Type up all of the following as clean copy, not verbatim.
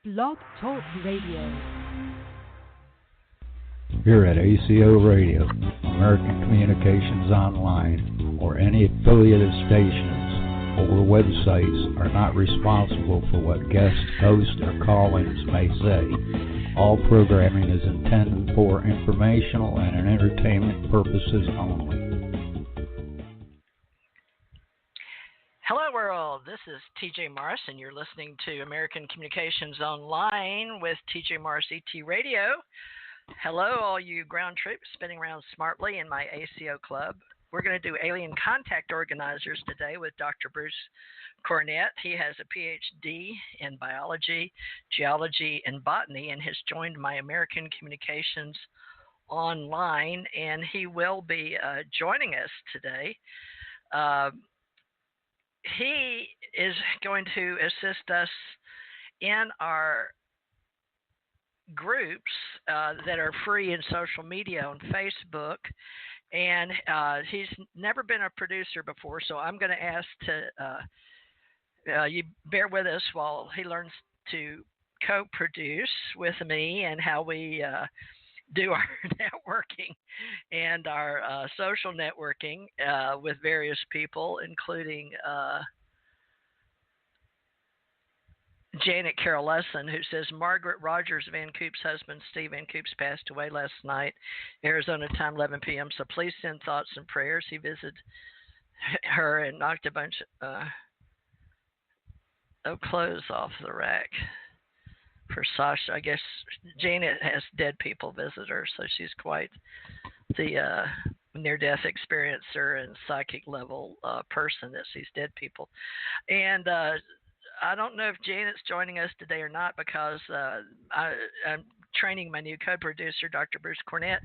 Blog Talk Radio. Here at ACO Radio, American Communications Online, or any affiliated stations or websites are not responsible for what guests, hosts, or call-ins may say. All programming is intended for informational and entertainment purposes only. Hello, world. This is TJ Morris, and you're listening to American Communications Online with TJ Morris ET Radio. Hello, all you ground troops spinning around smartly in my ACO club. We're going to do alien contact organizers today with Dr. Bruce Cornet. He has a PhD in biology, geology, and botany, and has joined my American Communications Online, and he will be joining us today. He is going to assist us in our groups that are free in social media on Facebook, and he's never been a producer before, so I'm going to ask to you bear with us while he learns to co-produce with me and how we do our networking and our social networking with various people, including Janet Carroll Lesson, who says, Margaret Rogers Van Coop's husband, Steve Van Coop's, passed away last night, Arizona time, 11 p.m., so please send thoughts and prayers. He visited her and knocked a bunch of clothes off the rack for Sasha. I guess Janet has dead people visit her, so she's quite the near-death experiencer and psychic level person that sees dead people. And I don't know if Janet's joining us today or not, because I'm training my new co-producer, Dr. Bruce Cornet,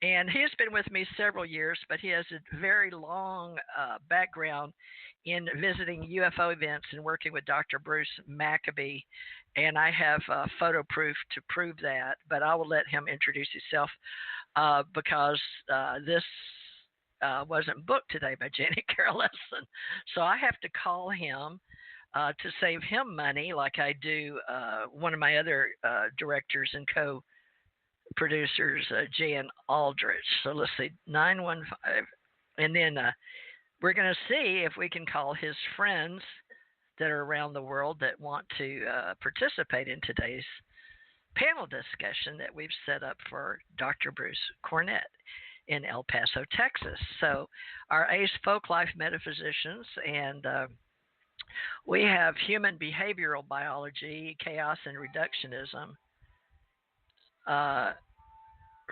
and he has been with me several years, but he has a very long background in visiting UFO events and working with Dr. Bruce Maccabee, and I have photo proof to prove that, but I will let him introduce himself because this wasn't booked today by Janet Carroll Lesson, so I have to call him to save him money, like I do one of my other directors and co-producers, Jan Aldrich. So let's see, 915, and then we're going to see if we can call his friends that are around the world that want to participate in today's panel discussion that we've set up for Dr. Bruce Cornet in El Paso, Texas. So our ACE folk life metaphysicians, and we have human behavioral biology, chaos, and reductionism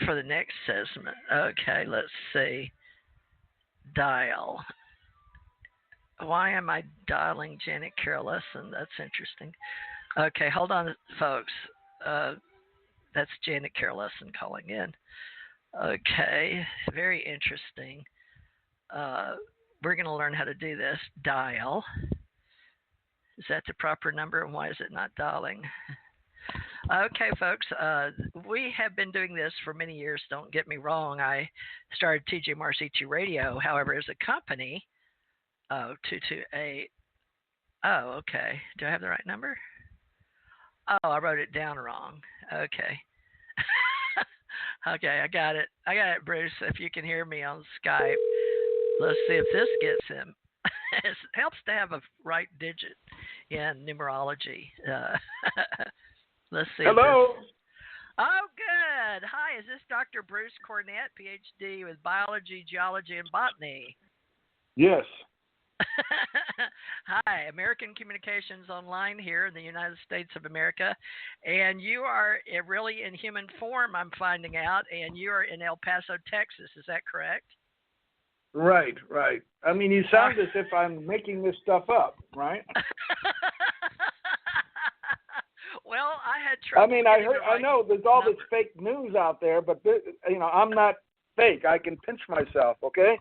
for the next segment. Okay, let's see. Dial. Why am I dialing Janet Carroll Lesson? That's interesting. Okay, hold on, folks. That's Janet Carroll Lesson calling in. Okay, very interesting. We're going to learn how to do this. Dial. Is that the proper number, and why is it not dialing? Okay, folks, we have been doing this for many years. Don't get me wrong. I started TJ Morris ET Radio, however, as a company. 228. Oh, okay. Do I have the right number? Oh, I wrote it down wrong. Okay. Okay, I got it. Bruce. If you can hear me on Skype, let's see if this gets him. It helps to have a right digit in numerology. Let's see. Hello. Oh, good. Hi, is this Dr. Bruce Cornet, PhD with biology, geology, and botany? Yes. Hi, American Communications Online here in the United States of America, and you are really in human form, I'm finding out, and you are in El Paso, Texas. Is that correct? Right. I mean, you sound as if I'm making this stuff up, right? Well, I had trouble. I mean, I know there's all this fake news out there, but I'm not fake. I can pinch myself, okay?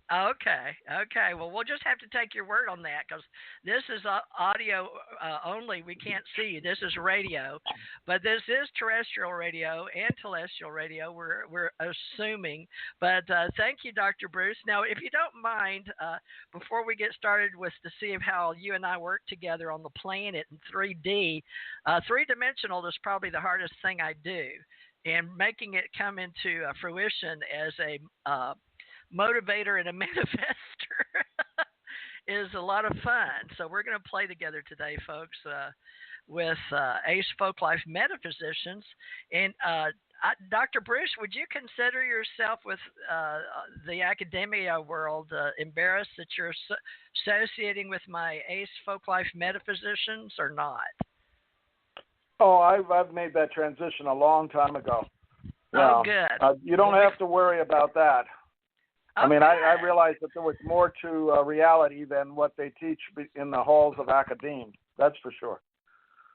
Okay. Well, we'll just have to take your word on that because this is audio only. We can't see you. This is radio, but this is terrestrial radio and telestial radio. We're assuming. But thank you, Dr. Bruce. Now, if you don't mind, before we get started with to see how you and I work together on the planet in 3D, three-dimensional is probably the hardest thing I do, and making it come into fruition as a motivator and a manifester is a lot of fun. So we're going to play together today, folks, with ACE Folklife metaphysicians. And Dr. Bruce, would you consider yourself with the academia world embarrassed that you're associating with my ACE Folklife metaphysicians or not? Oh, I've made that transition a long time ago. Oh, good. You don't have to worry about that. Okay. I mean, I realized that there was more to reality than what they teach in the halls of academia. That's for sure.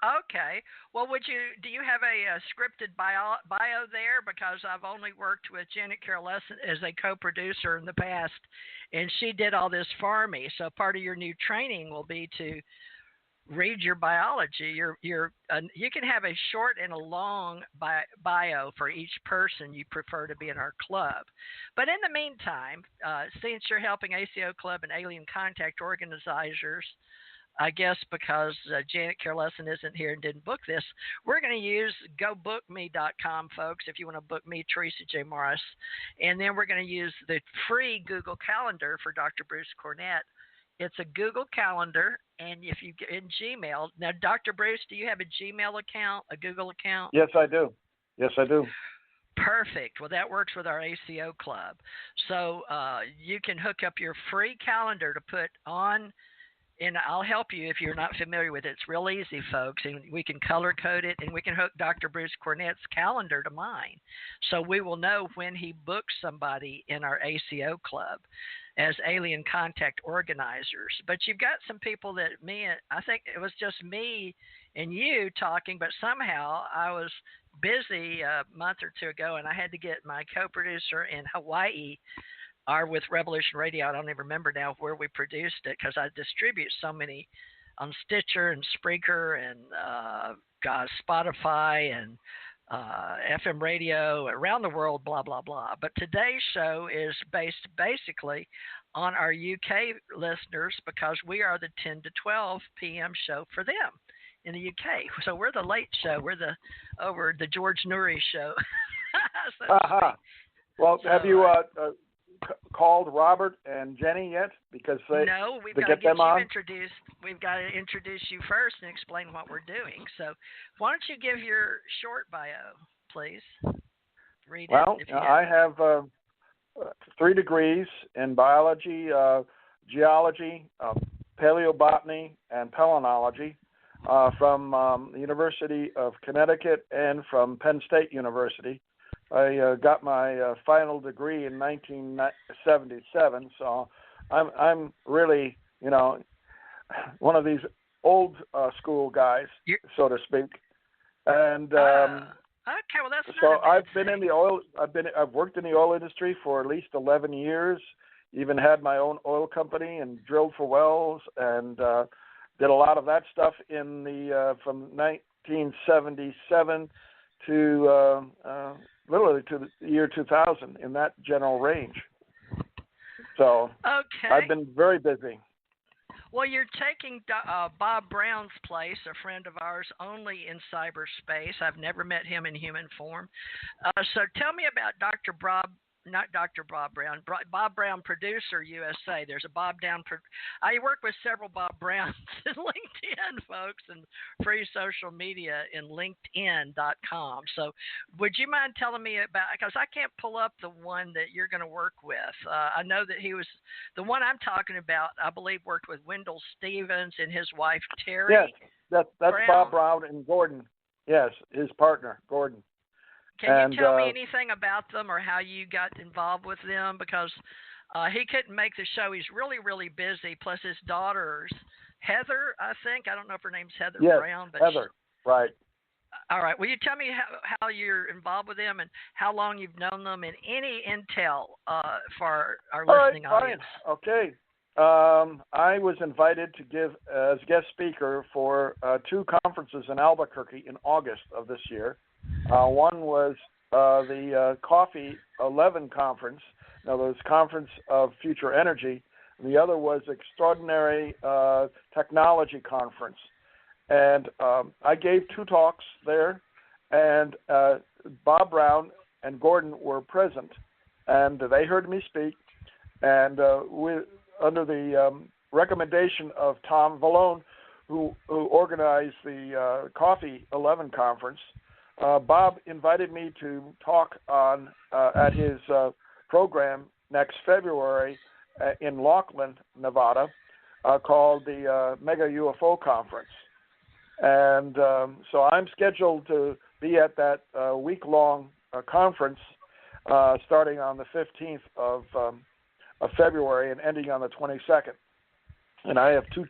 Okay. Well, do you have a scripted bio there? Because I've only worked with Janet Carolescent as a co-producer in the past, and she did all this for me. So part of your new training will be to read your biology. You can have a short and a long bio for each person you prefer to be in our club. But in the meantime, since you're helping ACO Club and Alien Contact organizers, I guess because Janet Carolescent isn't here and didn't book this, we're going to use gobookme.com, folks, if you want to book me, Theresa J. Morris. And then we're going to use the free Google Calendar for Dr. Bruce Cornet. It's a Google Calendar, and if you get in Gmail, now, Dr. Bruce, do you have a Gmail account, a Google account? Yes, I do. Perfect. Well, that works with our ACO Club. So you can hook up your free calendar to put on, and I'll help you if you're not familiar with it. It's real easy, folks, and we can color code it, and we can hook Dr. Bruce Cornet's calendar to mine. So we will know when he books somebody in our ACO Club as alien contact organizers. But you've got some people that I think it was just me and you talking, but somehow I was busy a month or two ago, and I had to get my co-producer in Hawaii, or with Revolution Radio. I don't even remember now where we produced it because I distribute so many on Stitcher and Spreaker and Spotify and FM radio around the world, blah, blah, blah. But today's show is based basically on our UK listeners because we are the 10 to 12 p.m. show for them in the UK. So we're the late show. We're over the George Noory show. Well, have you called Robert and Jenny yet? Because no, we've got to get you introduced. We've got to introduce you first and explain what we're doing. So why don't you give your short bio, please? Read it. Well, I have 3 degrees in biology, geology, paleobotany, and palynology from the University of Connecticut and from Penn State University. I got my final degree in 1977, so I'm really, one of these old school guys, so to speak. And okay, well that's so I've been in the oil. I've worked in the oil industry for at least 11 years. Even had my own oil company and drilled for wells and did a lot of that stuff in the from 1977 to literally to the year 2000, in that general range. So okay. I've been very busy. Well, you're taking Bob Brown's place, a friend of ours, only in cyberspace. I've never met him in human form. So tell me about Dr. Bob Brown, Producer USA. There's a Bob Brown. I work with several Bob Browns in LinkedIn, folks, and free social media in LinkedIn.com. So would you mind telling me about, because I can't pull up the one that you're going to work with. I know that he was, the one I'm talking about, I believe worked with Wendell Stevens and his wife, Terry. Yes, that's Brown. Bob Brown and Gordon. Yes, his partner, Gordon. Can you tell me anything about them or how you got involved with them? Because he couldn't make the show. He's really, really busy. Plus his daughters, Heather, I think. I don't know if her name's Heather Brown. But Heather, right. All right. Will you tell me how you're involved with them and how long you've known them and any intel for our listening audience? Fine. Okay. I was invited to give as guest speaker for 2 conferences in Albuquerque in August of this year. One was the Coffee 11 Conference. Now, there's Conference of Future Energy. And the other was Extraordinary Technology Conference. And I gave 2 talks there, and Bob Brown and Gordon were present, and they heard me speak. And under the recommendation of Tom Vallone, who organized the Coffee 11 Conference, Bob invited me to talk on at his program next February in Laughlin, Nevada, called the Mega UFO Conference. And so I'm scheduled to be at that week-long conference starting on the 15th of February and ending on the 22nd. And I have 2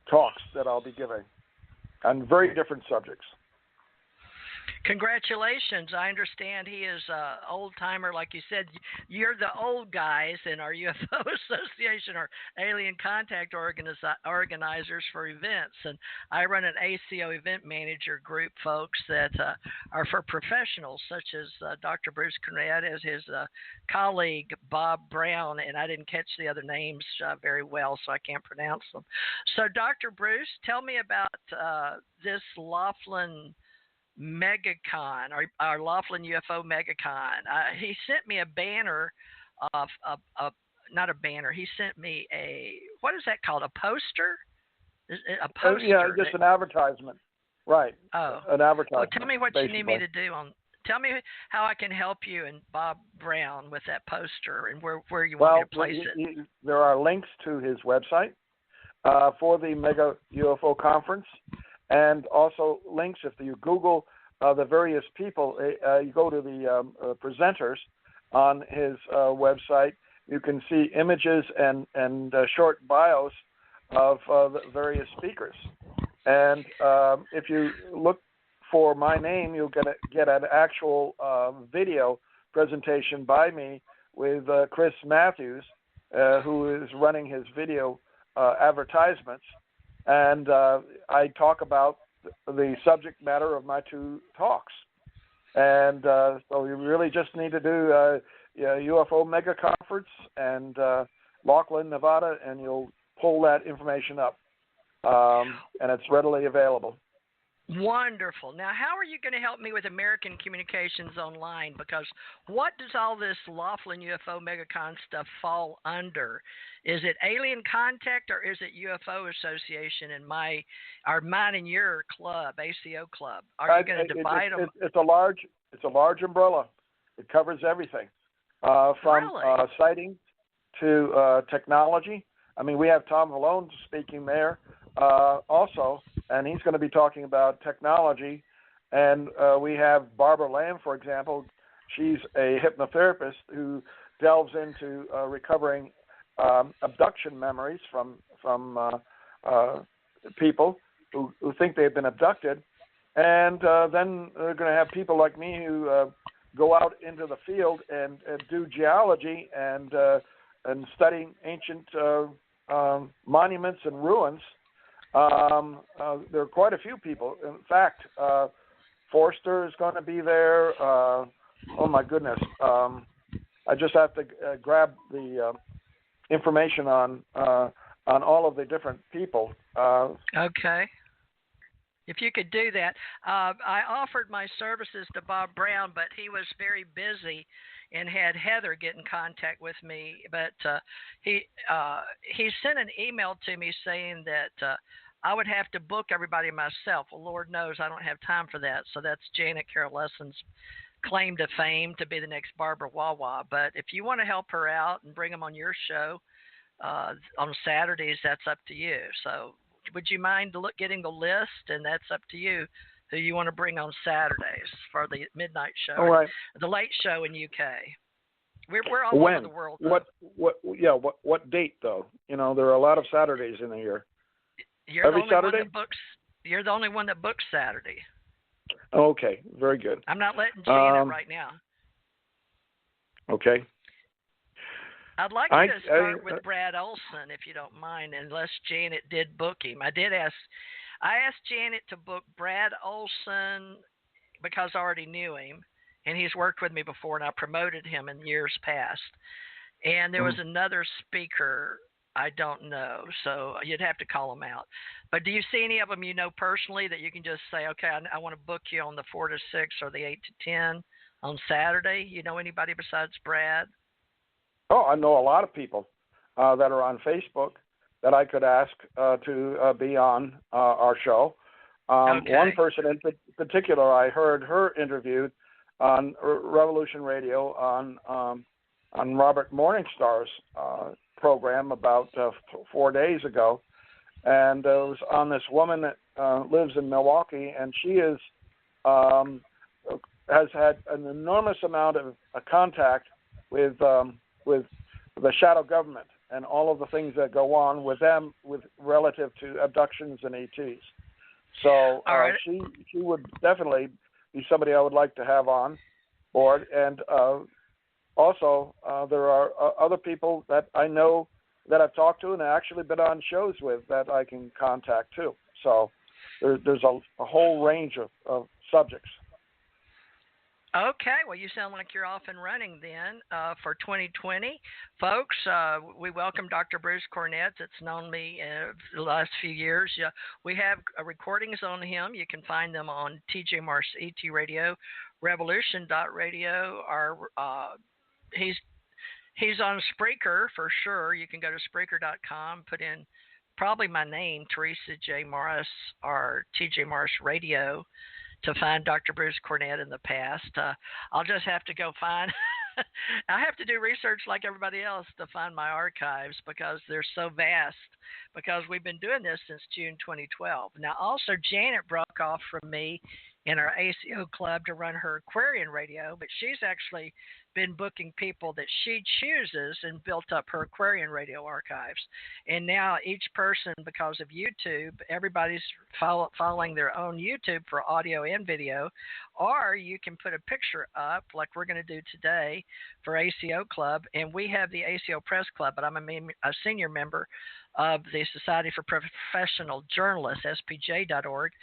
talks that I'll be giving on very different subjects. Congratulations. I understand he is an old-timer. Like you said, you're the old guys in our UFO Association or Alien Contact organizers for events. And I run an ACO event manager group, folks, that are for professionals, such as Dr. Bruce Cornet, as his colleague Bob Brown. And I didn't catch the other names very well, so I can't pronounce them. So, Dr. Bruce, tell me about this Laughlin MegaCon, our Laughlin UFO MegaCon. He sent me a banner of not a banner. He sent me what is that called? A poster? A poster? Yeah, just an advertisement. Right. Oh. An advertisement. Well, tell me what basically. you need me to do tell me how I can help you and Bob Brown with that poster and where you want me to place it. There are links to his website for the Mega UFO Conference. And also links, if you Google the various people, you go to the presenters on his website, you can see images and short bios of the various speakers. And if you look for my name, you'll get an actual video presentation by me with Chris Matthews, who is running his video advertisements. And I talk about the subject matter of my 2 talks. And so you really just need to do UFO Mega Conference and Laughlin, Nevada, and you'll pull that information up. And it's readily available. Wonderful. Now, how are you going to help me with American Communications Online? Because what does all this Laughlin UFO MegaCon stuff fall under? Is it Alien Contact or is it UFO Association and mine and your club, ACO club? Are you going to divide them? It's a large umbrella. It covers everything from sightings to technology. I mean, we have Tom Vallone speaking there also, and he's going to be talking about technology. And we have Barbara Lamb, for example. She's a hypnotherapist who delves into recovering abduction memories from people who think they've been abducted. And then they're going to have people like me who go out into the field and do geology and study ancient monuments and ruins. There are quite a few people. In fact, Forster is going to be there. Oh my goodness! I just have to grab the information on all of the different people. Okay. If you could do that. I offered my services to Bob Brown, but he was very busy and had Heather get in contact with me. But he sent an email to me saying that I would have to book everybody myself. Well, Lord knows I don't have time for that. So that's Janet Carroll Lesson's claim to fame to be the next Barbara Wawa. But if you want to help her out and bring them on your show on Saturdays, that's up to you. So would you mind getting the list? And that's up to you who you want to bring on Saturdays for the midnight show, all right. The late show in UK. We're all over the world. What date though? You know, there are a lot of Saturdays in the year. You're the only one that books Saturday. Okay, very good. I'm not letting Janet right now. Okay. I'd like you to start with Brad Olson, if you don't mind, unless Janet did book him. I asked Janet to book Brad Olson because I already knew him, and he's worked with me before, and I promoted him in years past. And there was another speaker I don't know, so you'd have to call them out. But do you see any of them you know personally that you can just say, okay, I want to book you on the 4 to 6 or the 8 to 10 on Saturday? You know anybody besides Brad? Oh, I know a lot of people that are on Facebook that I could ask to be on our show. Okay. One person in particular, I heard her interviewed on Revolution Radio on Robert Morningstar's program about 4 days ago, and it was on this woman that lives in Milwaukee, and she is has had an enormous amount of contact with the shadow government and all of the things that go on with them with relative to abductions and ETs. So she would definitely be somebody I would like to have on board. And also there are other people that I know that I've talked to and actually been on shows with that I can contact too. So there's a whole range of subjects. Okay, well, you sound like you're off and running then for 2020. Folks, we welcome Dr. Bruce Cornet. That's known me the last few years. We have recordings on him. You can find them on TJ Marsh ET Radio, Revolution.radio. He's on Spreaker for sure. You can go to Spreaker.com, put in probably my name, Theresa J. Morris, or TJ Marsh Radio, to find Dr. Bruce Cornet in the past. I'll just have to go find I have to do research like everybody else to find my archives because they're so vast, because we've been doing this since June 2012. Now, also, Janet broke off from me in our ACO club to run her Aquarian Radio, but she's actually been booking people that she chooses and built up her Aquarian Radio archives. And now each person, because of YouTube, everybody's following their own YouTube for audio and video, or you can put a picture up like we're going to do today for ACO Club. And we have the ACO Press Club, but I'm a senior member of the Society for Professional Journalists, spj.org.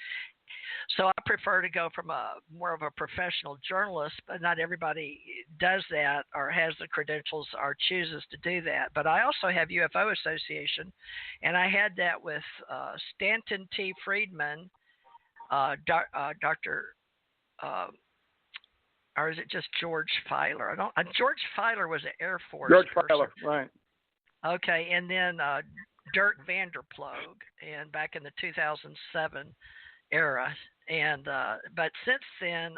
So I prefer to go from more of a professional journalist, but not everybody does that or has the credentials or chooses to do that. But I also have UFO Association, and I had that with Stanton T. Friedman, Dr. Or is it just George Filer? George Filer was an Air Force George person. Filer, right. Okay, and then Dirk Vanderploeg, and back in the 2007 era. And but since then,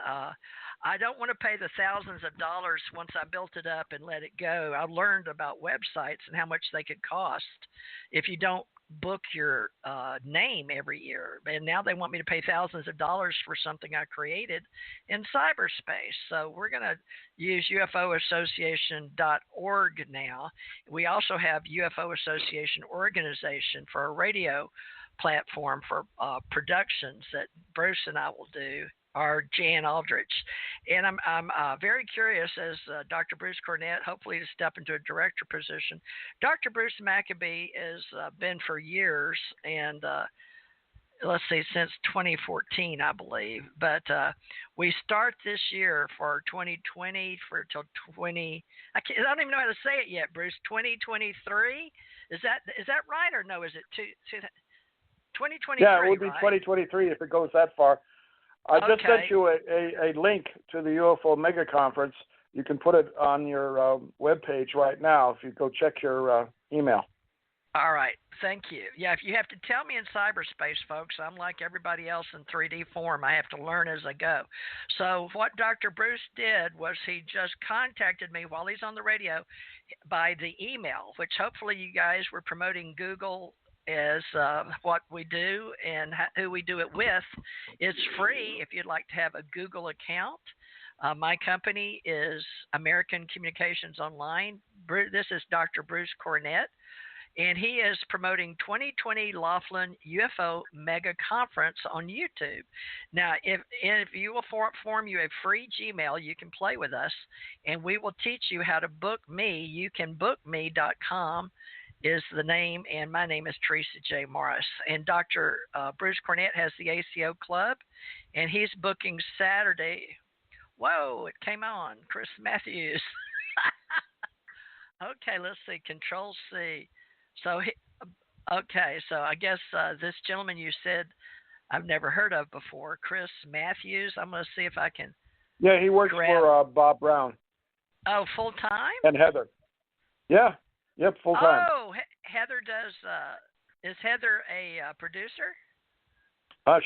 I don't want to pay the thousands of dollars once I built it up and let it go. I learned about websites and how much they could cost if you don't book your name every year. And now they want me to pay thousands of dollars for something I created in cyberspace. So we're going to use UFOassociation.org now. We also have UFO Association Organization for a radio platform for productions that Bruce and I will do, or Jan Aldrich. And I'm very curious, as Dr. Bruce Cornet, hopefully to step into a director position. Dr. Bruce Maccabee has been for years, and let's see, since 2014, I believe. But we start this year for 2020 till 20. I don't even know how to say it yet, Bruce. 2023. Is that right or no? Is it 2023? Yeah, it would be right? 2023 if it goes that far. I just sent you a link to the UFO Mega Conference. You can put it on your webpage right now if you go check your email. All right. Thank you. Yeah, if you have to tell me in cyberspace, folks, I'm like everybody else in 3D form. I have to learn as I go. So what Dr. Bruce did was he just contacted me while he's on the radio by the email, which hopefully you guys were promoting Google as what we do and who we do it with. It's free if you'd like to have a Google account. My company is American Communications Online. This is Dr. Bruce Cornet. and he is promoting 2020 Laughlin UFO Mega Conference on YouTube. Now, if you will form you a free Gmail, you can play with us, and we will teach you how to book me. You can bookme.com is the name, and my name is Theresa J. Morris. And Dr. Bruce Cornet has the ACO Club, and he's booking Saturday. Whoa, it came on. Chris Matthews. Okay, let's see. Control C. So, okay, so I guess this gentleman you said I've never heard of before, Chris Matthews. I'm going to see if I can. Yeah, he works for Bob Brown. Oh, full time? And Heather. Yeah. Yep, full time. Oh, Heather does. Is Heather a producer?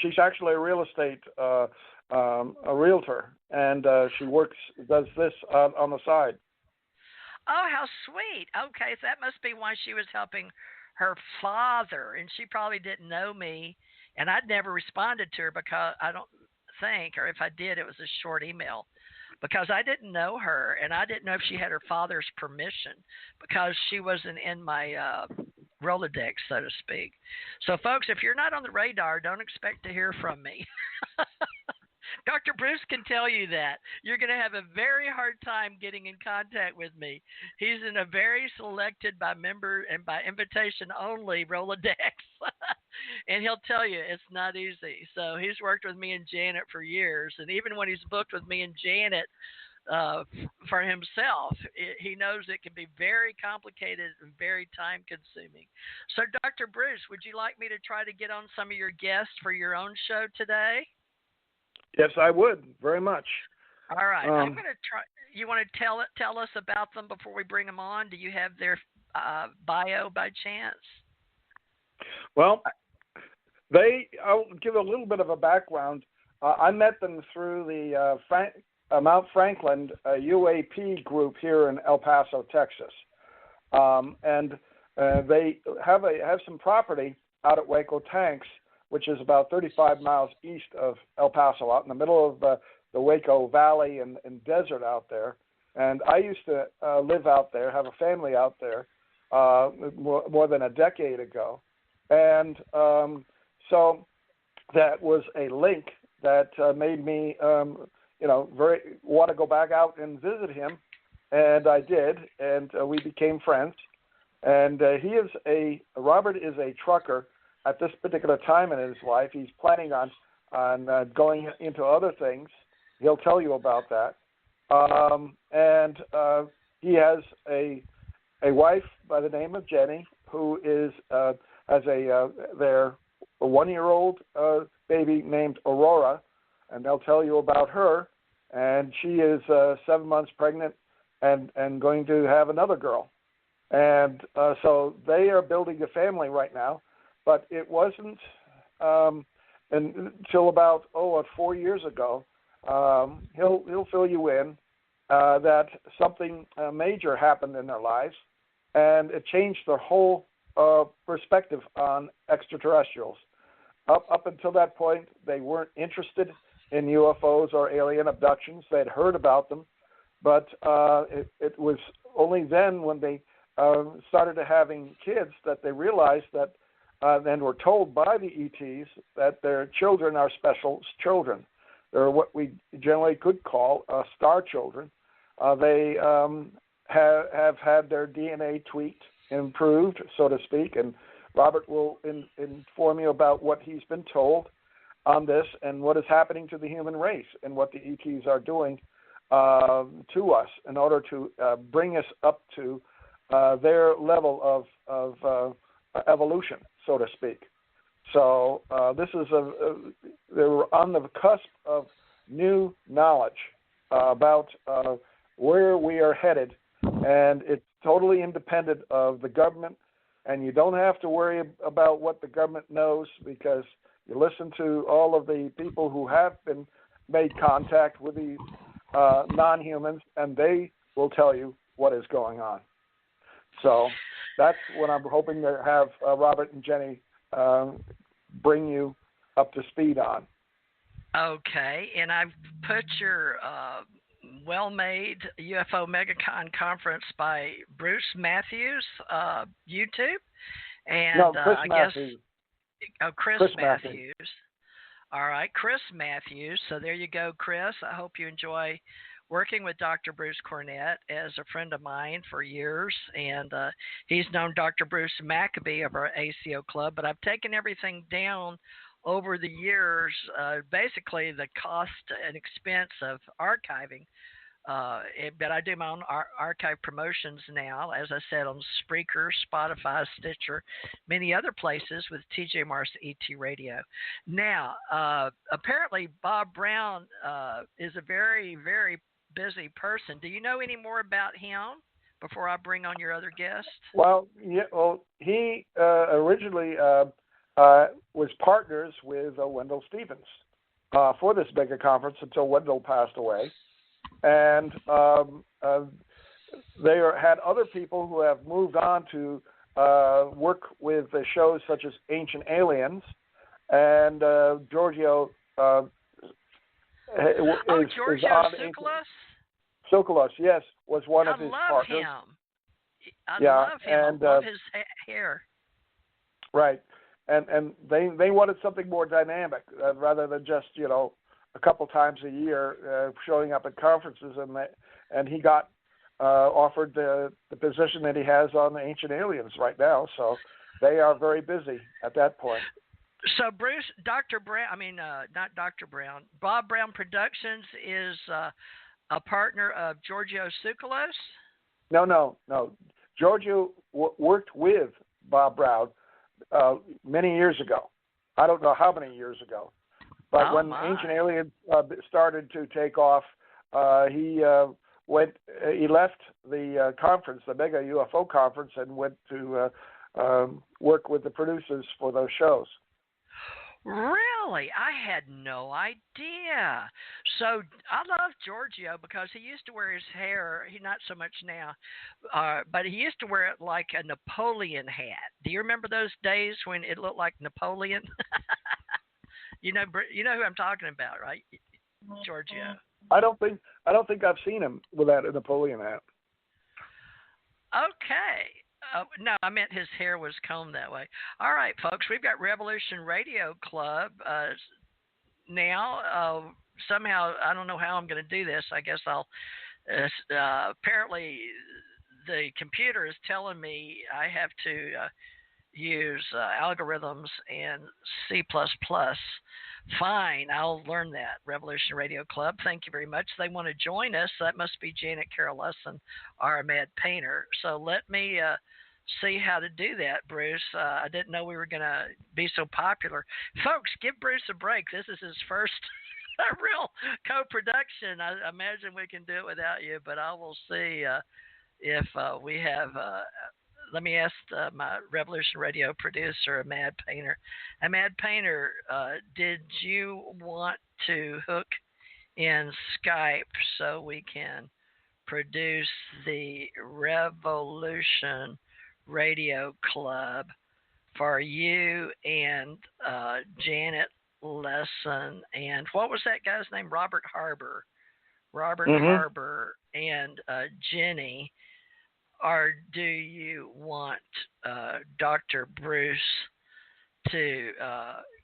She's actually a real estate a realtor, and she does this on the side. Oh, how sweet. Okay, so that must be why she was helping her father, and she probably didn't know me, and I'd never responded to her because I don't think, or if I did, it was a short email. Because I didn't know her, and I didn't know if she had her father's permission because she wasn't in my Rolodex, so to speak. So, folks, if you're not on the radar, don't expect to hear from me. Dr. Bruce can tell you that. You're going to have a very hard time getting in contact with me. He's in a very selected by member and by invitation only Rolodex. And he'll tell you it's not easy. So he's worked with me and Janet for years. And even when he's booked with me and Janet for himself, he knows it can be very complicated and very time consuming. So, Dr. Bruce, would you like me to try to get on some of your guests for your own show today? Yes, I would, very much. All right. I'm going to try. You want to tell us about them before we bring them on? Do you have their bio by chance? Well, I'll give a little bit of a background. I met them through the Mount Franklin UAP group here in El Paso, Texas. And they have some property out at Waco Tanks, which is about 35 miles east of El Paso, out in the middle of the Waco Valley and desert out there. And I used to live out there, have a family out there more than a decade ago. And so that was a link that made me, very want to go back out and visit him. And I did, and we became friends. And Robert is a trucker. At this particular time in his life, he's planning on going into other things. He'll tell you about that. And he has a wife by the name of Jenny, who has their 1-year-old baby named Aurora, and they'll tell you about her. And she is 7 months pregnant and going to have another girl. And so they are building a family right now. But it wasn't until about 4 years ago. He'll fill you in that something major happened in their lives, and it changed their whole perspective on extraterrestrials. Up until that point, they weren't interested in UFOs or alien abductions. They'd heard about them, but it was only then when they started having kids that they realized that. And were told by the ETs that their children are special children. They're what we generally could call star children. They have had their DNA tweaked, improved, so to speak, and Robert will inform you about what he's been told on this and what is happening to the human race and what the ETs are doing to us in order to bring us up to their level of evolution, so to speak. So this is they were on the cusp of new knowledge about where we are headed, and it's totally independent of the government, and you don't have to worry about what the government knows because you listen to all of the people who have been made contact with these non-humans, and they will tell you what is going on. So that's what I'm hoping to have Robert and Jenny bring you up to speed on. Okay, and I've put your well-made UFO MegaCon conference by Bruce Matthews, YouTube, and No, Chris I Matthews. guess Chris Matthews. All right, Chris Matthews. So there you go, Chris. I hope you enjoy working with Dr. Bruce Cornet as a friend of mine for years, and he's known Dr. Bruce Maccabee of our ACO club, but I've taken everything down over the years, basically the cost and expense of archiving. But I do my own archive promotions now, as I said, on Spreaker, Spotify, Stitcher, many other places with TJ Mars ET Radio. Now, apparently Bob Brown is a very, very busy person. Do you know any more about him before I bring on your other guest? Well, yeah. Well, he originally was partners with Wendell Stevens for this mega conference until Wendell passed away. And they had other people who have moved on to work with shows such as Ancient Aliens, and Giorgio Giorgio Tsoukalos, yes, was one of his partners. I love him. And, I love his hair. Right, and they wanted something more dynamic rather than just a couple times a year showing up at conferences, and he got offered the position that he has on the Ancient Aliens right now. So they are very busy at that point. So Bruce, Dr. Brown, not Dr. Brown, Bob Brown Productions is a partner of Giorgio Tsoukalos? No. Giorgio worked with Bob Brown many years ago. I don't know how many years ago. But when Ancient Aliens started to take off, he left the conference, the Mega UFO conference, and went to work with the producers for those shows. Really? I had no idea. So I love Giorgio because he used to wear his hair, not so much now, but he used to wear it like a Napoleon hat. Do you remember those days when it looked like Napoleon? You know who I'm talking about, right? Giorgio. I don't think I've seen him with that Napoleon hat. Okay. No, I meant his hair was combed that way. All right, folks, we've got Revolution Radio Club now. Somehow, I don't know how I'm going to do this. I guess I'll. Apparently, the computer is telling me I have to use algorithms and C++. Fine, I'll learn that. Revolution Radio Club, thank you very much. They want to join us. That must be Janet Carol Lesson, our mad painter. So let me see how to do that, Bruce. I didn't know we were going to be so popular. Folks, give Bruce a break. This is his first real co-production. I imagine we can do it without you, but I will see if we have... let me ask my Revolution Radio producer, a mad painter. A mad painter, did you want to hook in Skype so we can produce the Revolution Radio Club for you and Janet Lesson and what was that guy's name? Robert Harbour. Harbour and Jenny. Or do you want Dr. Bruce to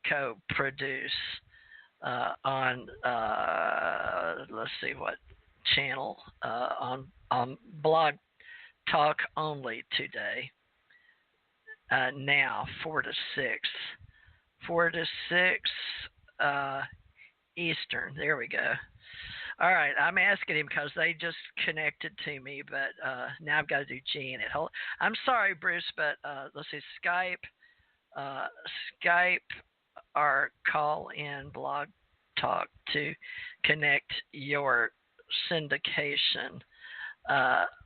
co-produce on, let's see what channel, on Blog Talk only today? Now, 4 to 6 Eastern. There we go. All right, I'm asking him because they just connected to me, but now I've got to do Janet. I'm sorry, Bruce, but let's see, Skype or call in Blog Talk to connect your syndication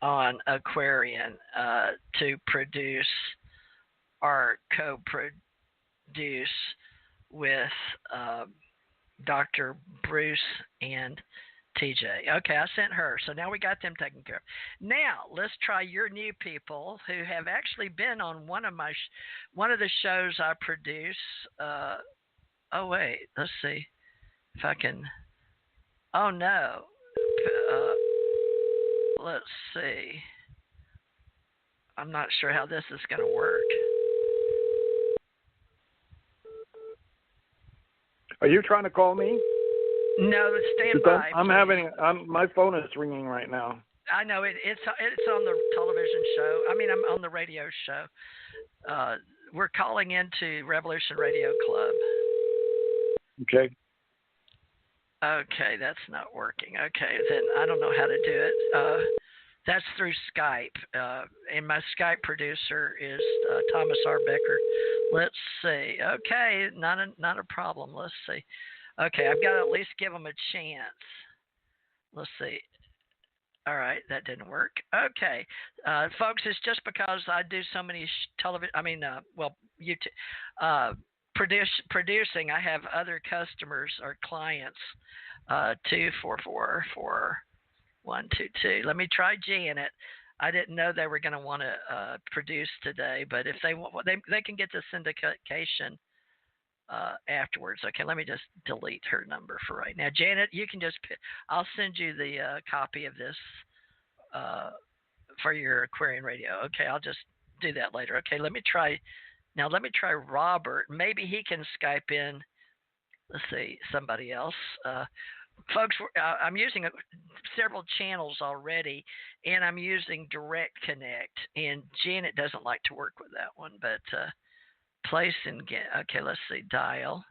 on Aquarian to produce or co-produce with Dr. Bruce and TJ. Okay, I sent her. So now we got them taken care of. Now, let's try your new people who have actually been on one of the shows I produce. Oh, wait. Let's see if I can. Oh, no. let's see. I'm not sure how this is going to work. Are you trying to call me? No, stand by. My phone is ringing right now. I know it's on the television show. I'm on the radio show. We're calling into Revolution Radio Club. Okay. Okay, that's not working. Okay, then I don't know how to do it. That's through Skype, and my Skype producer is Thomas R. Becker. Let's see. Okay, not a problem. Let's see. Okay, I've got to at least give them a chance. Let's see. All right, that didn't work. Okay, folks, it's just because I do so many producing. I have other customers or clients. 2444122. Let me try Janet. I didn't know they were going to want to produce today, but if they want, they can get the syndication afterwards. Okay, let me just delete her number for right now. Janet, you can I'll send you the copy of this for your Aquarian Radio. Okay, I'll just do that later. Okay, let me try Robert. Maybe he can Skype in. Let's see, somebody else. Folks, I'm using several channels already, and I'm using Direct Connect, and Janet doesn't like to work with that one, but place and get. Okay, let's see, dial.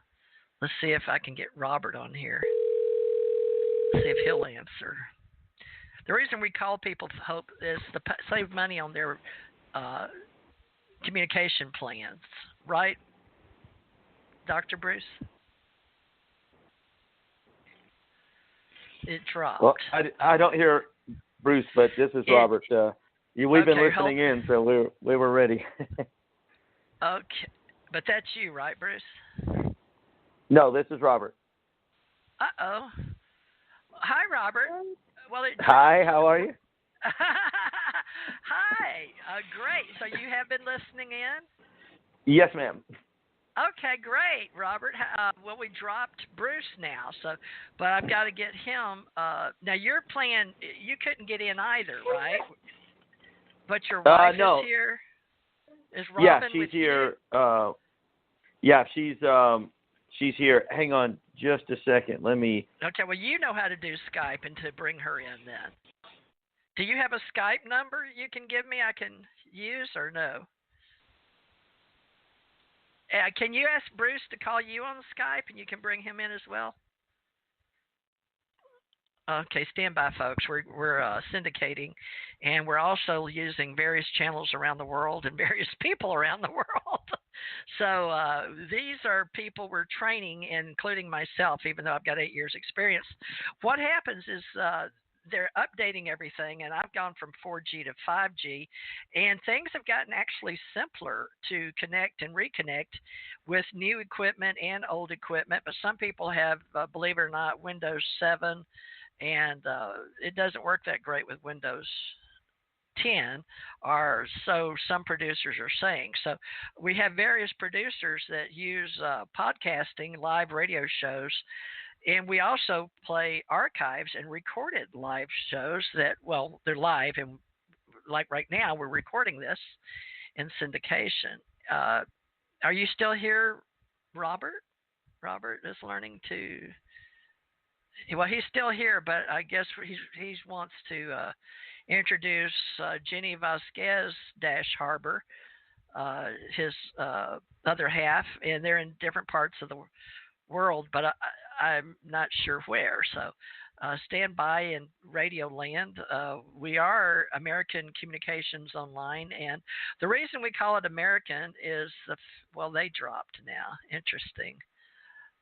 Let's see if I can get Robert on here. See if he'll answer. The reason we call people hope is to save money on their communication plans, right, Dr. Bruce? It dropped. Well, I don't hear Bruce, but this is Robert. We've been listening in, so we were ready. Okay, but that's you, right, Bruce? No, this is Robert. Uh-oh. Hi, Robert. Well, Hi, how are you? Hi. Great. So you have been listening in? Yes, ma'am. Okay, great, Robert. Well, we dropped Bruce now, but I've got to get him. Now, your plan, you couldn't get in either, right? But your wife is here. Is Robin she's with here. You? She's here. Hang on just a second. Let me. Okay, well, you know how to do Skype and to bring her in then. Do you have a Skype number you can give me I can use or no? Can you ask Bruce to call you on Skype and you can bring him in as well? Okay, stand by, folks. We're syndicating, and we're also using various channels around the world and various people around the world. So these are people we're training, including myself, even though I've got 8 years experience. What happens is they're updating everything, and I've gone from 4G to 5G, and things have gotten actually simpler to connect and reconnect with new equipment and old equipment. But some people have, believe it or not, Windows 7, and it doesn't work that great with Windows 10, or so some producers are saying. So we have various producers that use podcasting, live radio shows, and we also play archives and recorded live shows that, well, they're live, and like right now we're recording this in syndication. Are you still here, Robert? Robert is learning to... Well, he's still here, but I guess he wants to introduce Jenny Vasquez-Harbor, his other half, and they're in different parts of the world, but I'm not sure where. So stand by in Radio Land. We are American Communications Online, and the reason we call it American is, they dropped now. Interesting.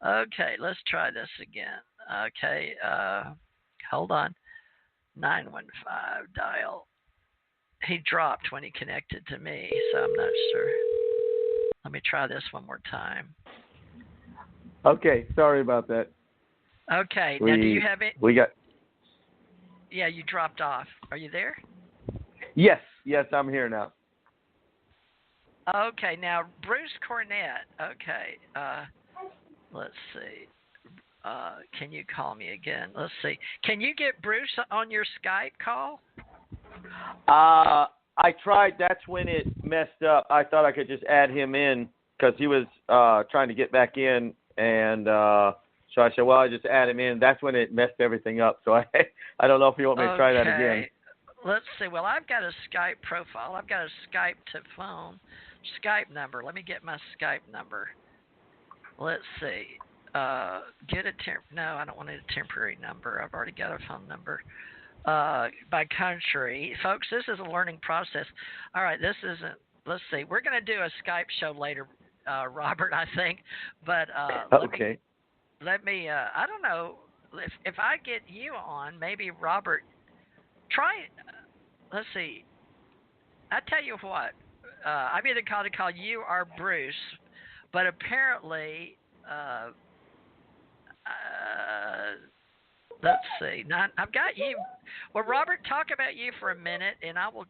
Okay, let's try this again. Okay, hold on. 915 dial. He dropped when he connected to me, so I'm not sure. Let me try this one more time. Okay, sorry about that. Okay, now do you have it? We got. Yeah, you dropped off. Are you there? Yes, I'm here now. Okay, now Bruce Cornet. Okay, let's see. Can you call me again? Let's see. Can you get Bruce on your Skype call? I tried. That's when it messed up. I thought I could just add him in because he was trying to get back in, and so I said, well, I just add him in. That's when it messed everything up. So I don't know if you want me to try that again. Let's see. Well, I've got a Skype profile. I've got a Skype to phone Skype number. Let me get my Skype number. Let's see. No, I don't want a temporary number. I've already got a phone number. By country. Folks, this is a learning process. All right, this isn't, let's see. We're going to do a Skype show later, Robert, I think. But okay. Let me I don't know, if I get you on, maybe Robert, try, let's see. I tell you what, I'm either called to call you or Bruce, but apparently, let's see. I've got you. Well, Robert, talk about you for a minute, and I will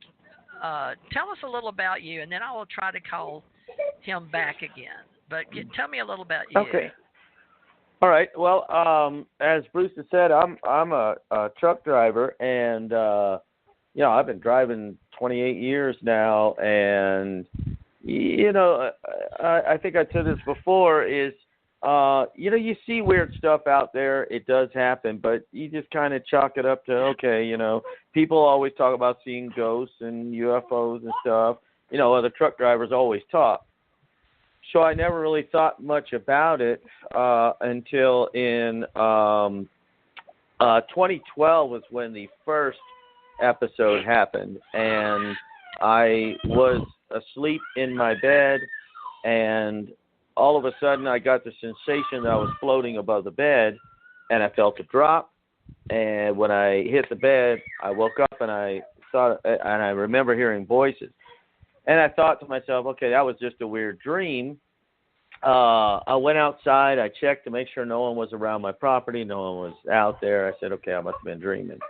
tell us a little about you, and then I will try to call him back again. But tell me a little about you. Okay. All right. Well, as Bruce has said, I'm a truck driver, and I've been driving 28 years now, and I think I said this before is. You see weird stuff out there. It does happen, but you just kind of chalk it up to, okay, people always talk about seeing ghosts and UFOs and stuff. The truck drivers always talk. So I never really thought much about it until in 2012 was when the first episode happened, and I was asleep in my bed, and all of a sudden, I got the sensation that I was floating above the bed, and I felt a drop. And when I hit the bed, I woke up and I remember hearing voices. And I thought to myself, okay, that was just a weird dream. I went outside. I checked to make sure no one was around my property. No one was out there. I said, okay, I must have been dreaming.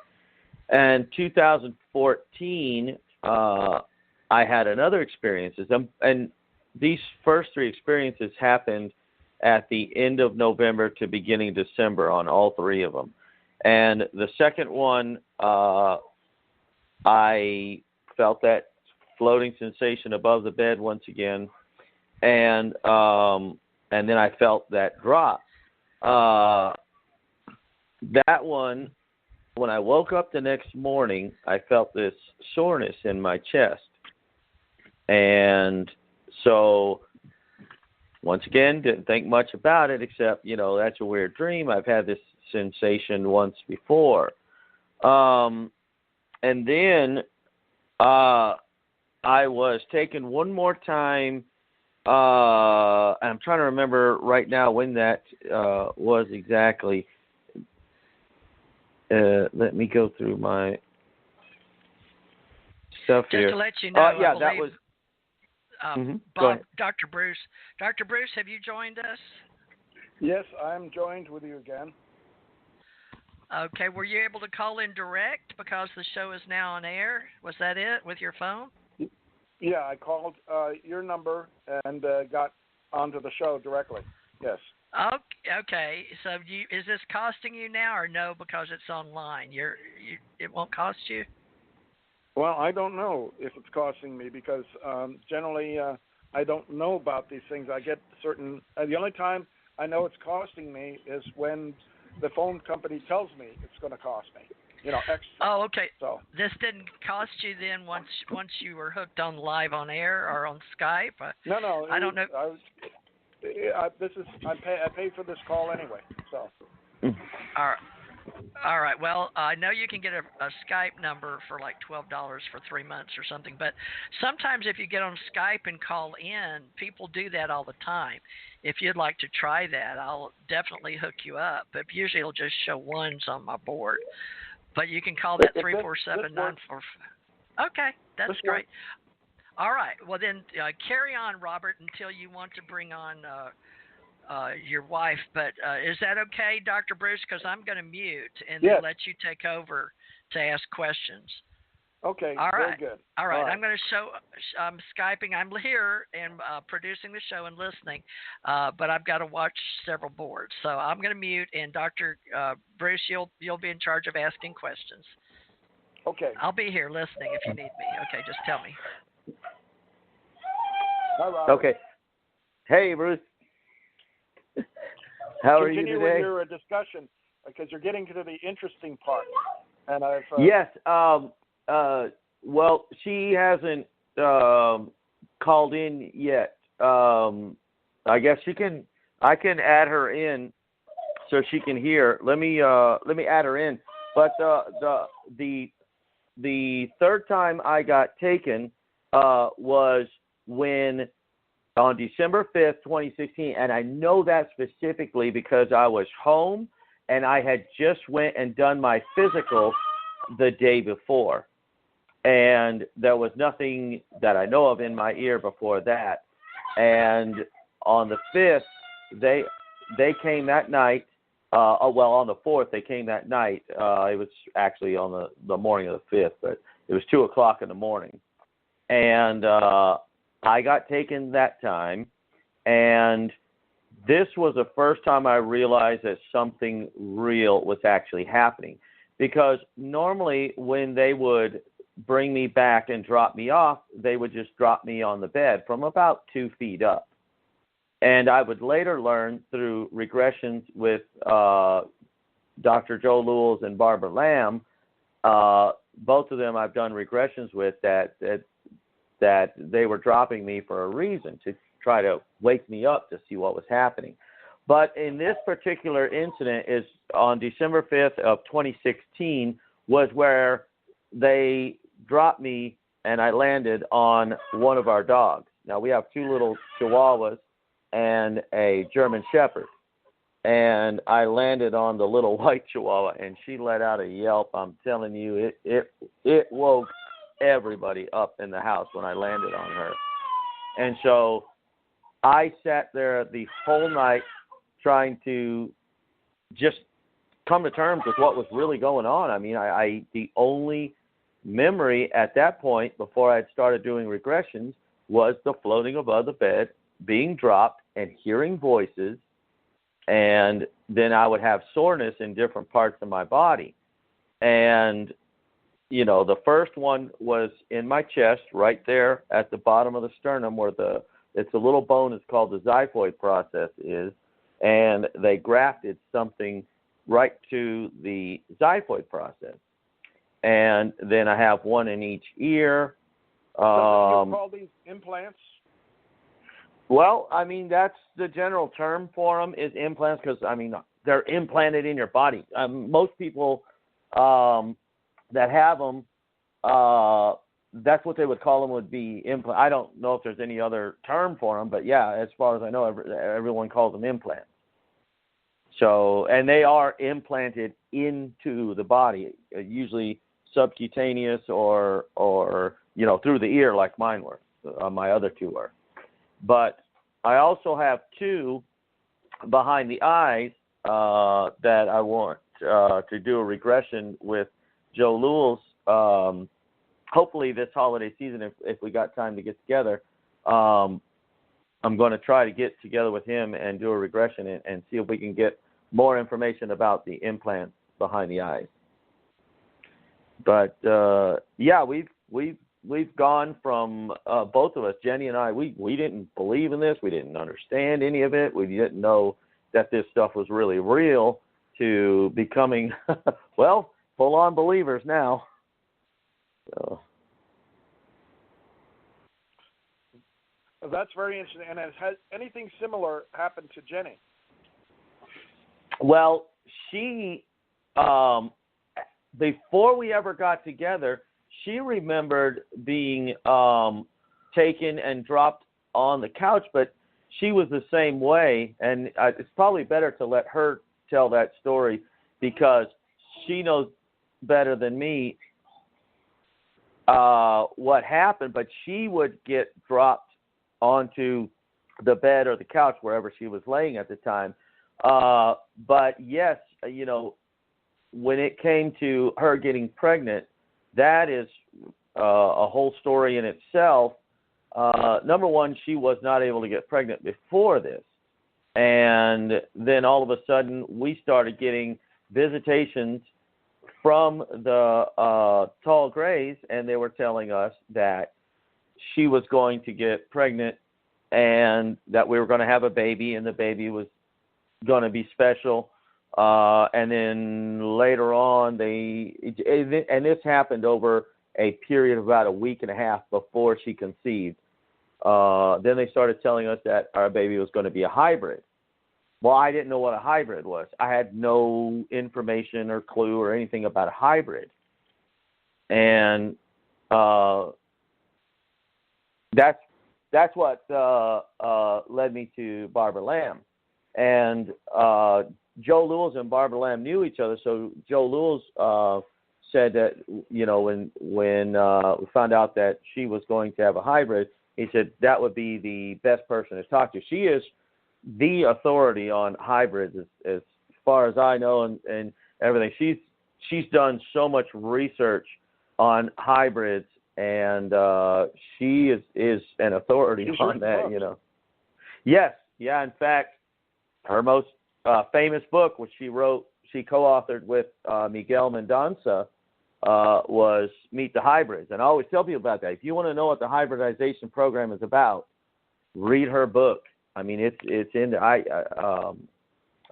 And 2014, I had another experience. And these first three experiences happened at the end of November to beginning December on all three of them. And the second one, I felt that floating sensation above the bed once again, and then I felt that drop. That one, when I woke up the next morning, I felt this soreness in my chest. And so, once again, didn't think much about it except, that's a weird dream. I've had this sensation once before. And then I was taken one more time. I'm trying to remember right now when that was exactly. Let me go through my stuff here. Just to let you know, that was. Bob, Dr. Bruce. Dr. Bruce, have you joined us? Yes, I'm joined with you again. Okay, were you able to call in direct because the show is now on air? Was that it with your phone? Yeah, I called your number and got onto the show directly. Yes. Okay. So is this costing you now or no because it's online? It won't cost you? Well, I don't know if it's costing me because generally I don't know about these things. I get certain the only time I know it's costing me is when the phone company tells me it's going to cost me, extra. Oh, okay. So this didn't cost you then once you were hooked on live on air or on Skype? No. I don't know. I pay for this call anyway. So. All right. Well, I know you can get a Skype number for like $12 for 3 months or something, but sometimes if you get on Skype and call in, people do that all the time. If you'd like to try that, I'll definitely hook you up. But usually it'll just show ones on my board. But you can call that 347-945. Okay, that's great. All right. Well, then carry on, Robert, until you want to bring on your wife, but is that okay, Dr. Bruce? Because I'm going to mute and then let you take over to ask questions. Okay, all right. Very good. All right, I'm going to show, I'm Skyping, I'm here and producing the show and listening, but I've got to watch several boards. So I'm going to mute, and Dr. Bruce, you'll be in charge of asking questions. Okay. I'll be here listening if you need me. Okay, just tell me. Hi, Robert. Okay. Hey, Bruce. How are you Continue today? with your discussion, because you're getting to the interesting part. And I've Yes. Well, she hasn't called in yet. I guess I can add her in so she can hear. Let me add her in. But the third time I got taken was when on December 5th, 2016, and I know that specifically because I was home and I had just went and done my physical the day before. And there was nothing that I know of in my ear before that. And on the 5th, they came that night. On the 4th, they came that night. It was actually on the morning of the 5th, but it was 2 o'clock in the morning. And I got taken that time, and this was the first time I realized that something real was actually happening. Because normally when they would bring me back and drop me off, they would just drop me on the bed from about 2 feet up. And I would later learn through regressions with Dr. Joe Lewis and Barbara Lamb, both of them I've done regressions with, that they were dropping me for a reason, to try to wake me up to see what was happening. But in this particular incident is on December 5th of 2016 was where they dropped me and I landed on one of our dogs. Now, we have 2 little Chihuahuas and a German Shepherd. And I landed on the little white Chihuahua, and she let out a yelp. I'm telling you, it woke everybody up in the house when I landed on her. And so I sat there the whole night trying to just come to terms with what was really going on. I mean, I the only memory at that point before I had started doing regressions was the floating above the bed, being dropped, and hearing voices. And then I would have soreness in different parts of my body. And, you know, the first one was in my chest, right there at the bottom of the sternum where it's a little bone, it's called the xiphoid process is. And they grafted something right to the xiphoid process. And then I have one in each ear. So you call these implants? Well, I mean, that's the general term for them is implants because, I mean, they're implanted in your body. Most people that have them, that's what they would call them, would be implant. I don't know if there's any other term for them, but yeah, as far as I know, everyone calls them implants. So, and they are implanted into the body, usually subcutaneous or you know, through the ear like mine were. My other 2 were. But I also have 2 behind the eyes that I want to do a regression with Joe Lewis. Hopefully this holiday season, if we got time to get together, I'm going to try to get together with him and do a regression and see if we can get more information about the implants behind the eyes. But yeah, we've gone from both of us, Jenny and I. We didn't believe in this. We didn't understand any of it. We didn't know that this stuff was really real, to becoming well, full-on believers now. So. Well, that's very interesting. And has anything similar happened to Jenny? Well, she, before we ever got together, she remembered being taken and dropped on the couch, but she was the same way. And it's probably better to let her tell that story because she knows better than me what happened. But she would get dropped onto the bed or the couch, wherever she was laying at the time. But yes, you know, when it came to her getting pregnant, that is a whole story in itself. Number one, she was not able to get pregnant before this. And then all of a sudden, we started getting visitations from the tall grays, and they were telling us that she was going to get pregnant and that we were going to have a baby, and the baby was going to be special. And then later on, and this happened over a period of about a week and a half before she conceived. Then they started telling us that our baby was going to be a hybrid. Well, I didn't know what a hybrid was. I had no information or clue or anything about a hybrid. And that's what led me to Barbara Lamb. And Joe Lewis and Barbara Lamb knew each other, so Joe Lewis said that, when we found out that she was going to have a hybrid, he said that would be the best person to talk to. She is the authority on hybrids as far as I know, and everything. She's done so much research on hybrids, and she is an authority on that. Yes, yeah. In fact, her most famous book, which she co-authored with Miguel Mendonça, was Meet the Hybrids. And I always tell people about that. If you want to know what the hybridization program is about, read her book. I mean, it's in there. I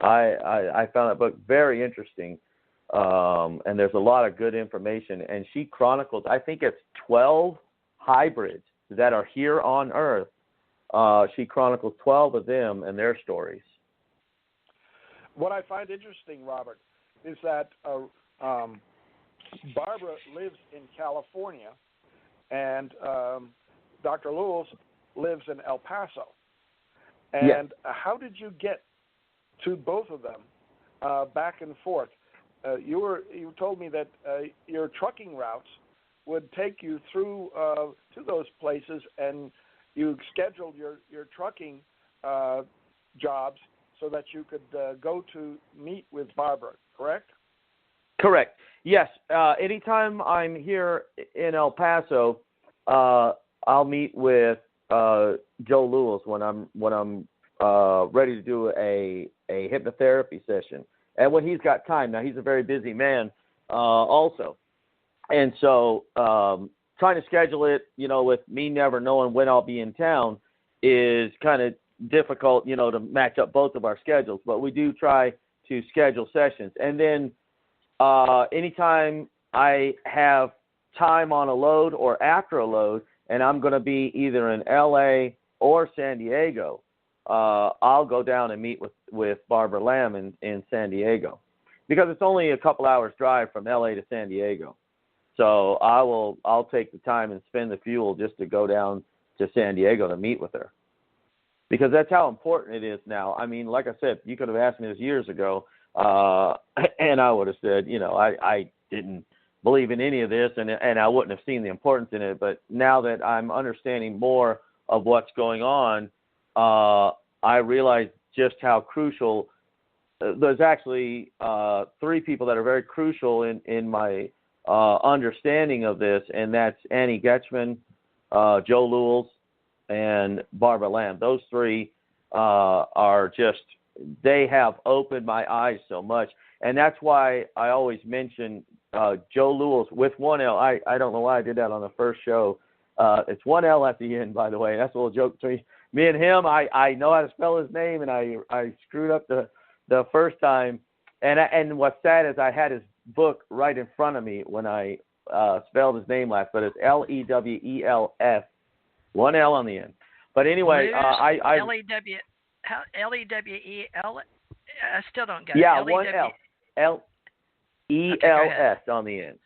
found that book very interesting, and there's a lot of good information. And she chronicles, I think it's 12 hybrids that are here on Earth. She chronicles 12 of them and their stories. What I find interesting, Robert, is that Barbara lives in California, and Dr. Lewis lives in El Paso. And yes. How did you get to both of them back and forth? You told me that your trucking routes would take you through to those places, and you scheduled your trucking jobs so that you could go to meet with Barbara, correct? Correct. Yes. Anytime I'm here in El Paso, I'll meet with Joe Lewis when I'm ready to do a hypnotherapy session, and when he's got time. Now, he's a very busy man, also, and so trying to schedule it, with me never knowing when I'll be in town, is kind of difficult, to match up both of our schedules. But we do try to schedule sessions, and then anytime I have time on a load or after a load, and I'm going to be either in L.A. or San Diego, I'll go down and meet with Barbara Lamb in San Diego, because it's only a couple hours drive from L.A. to San Diego. So I'll take the time and spend the fuel just to go down to San Diego to meet with her, because that's how important it is now. I mean, like I said, you could have asked me this years ago, and I would have said, I didn't believe in any of this, and I wouldn't have seen the importance in it. But now that I'm understanding more of what's going on, I realize just how crucial. There's actually 3 people that are very crucial in my understanding of this, and that's Annie Getchman, Joe Lewis, and Barbara Lamb. Those 3 are just, they have opened my eyes so much. And that's why I always mention Joe Lewis with one L. I don't know why I did that on the first show. It's one L at the end, by the way. That's a little joke between me and him. I know how to spell his name, and I screwed up the first time. And what's sad is I had his book right in front of me when I spelled his name last, but it's Lewels, one L on the end. But anyway, Lewel. I still don't get it. Yeah, one L. Lels on the end.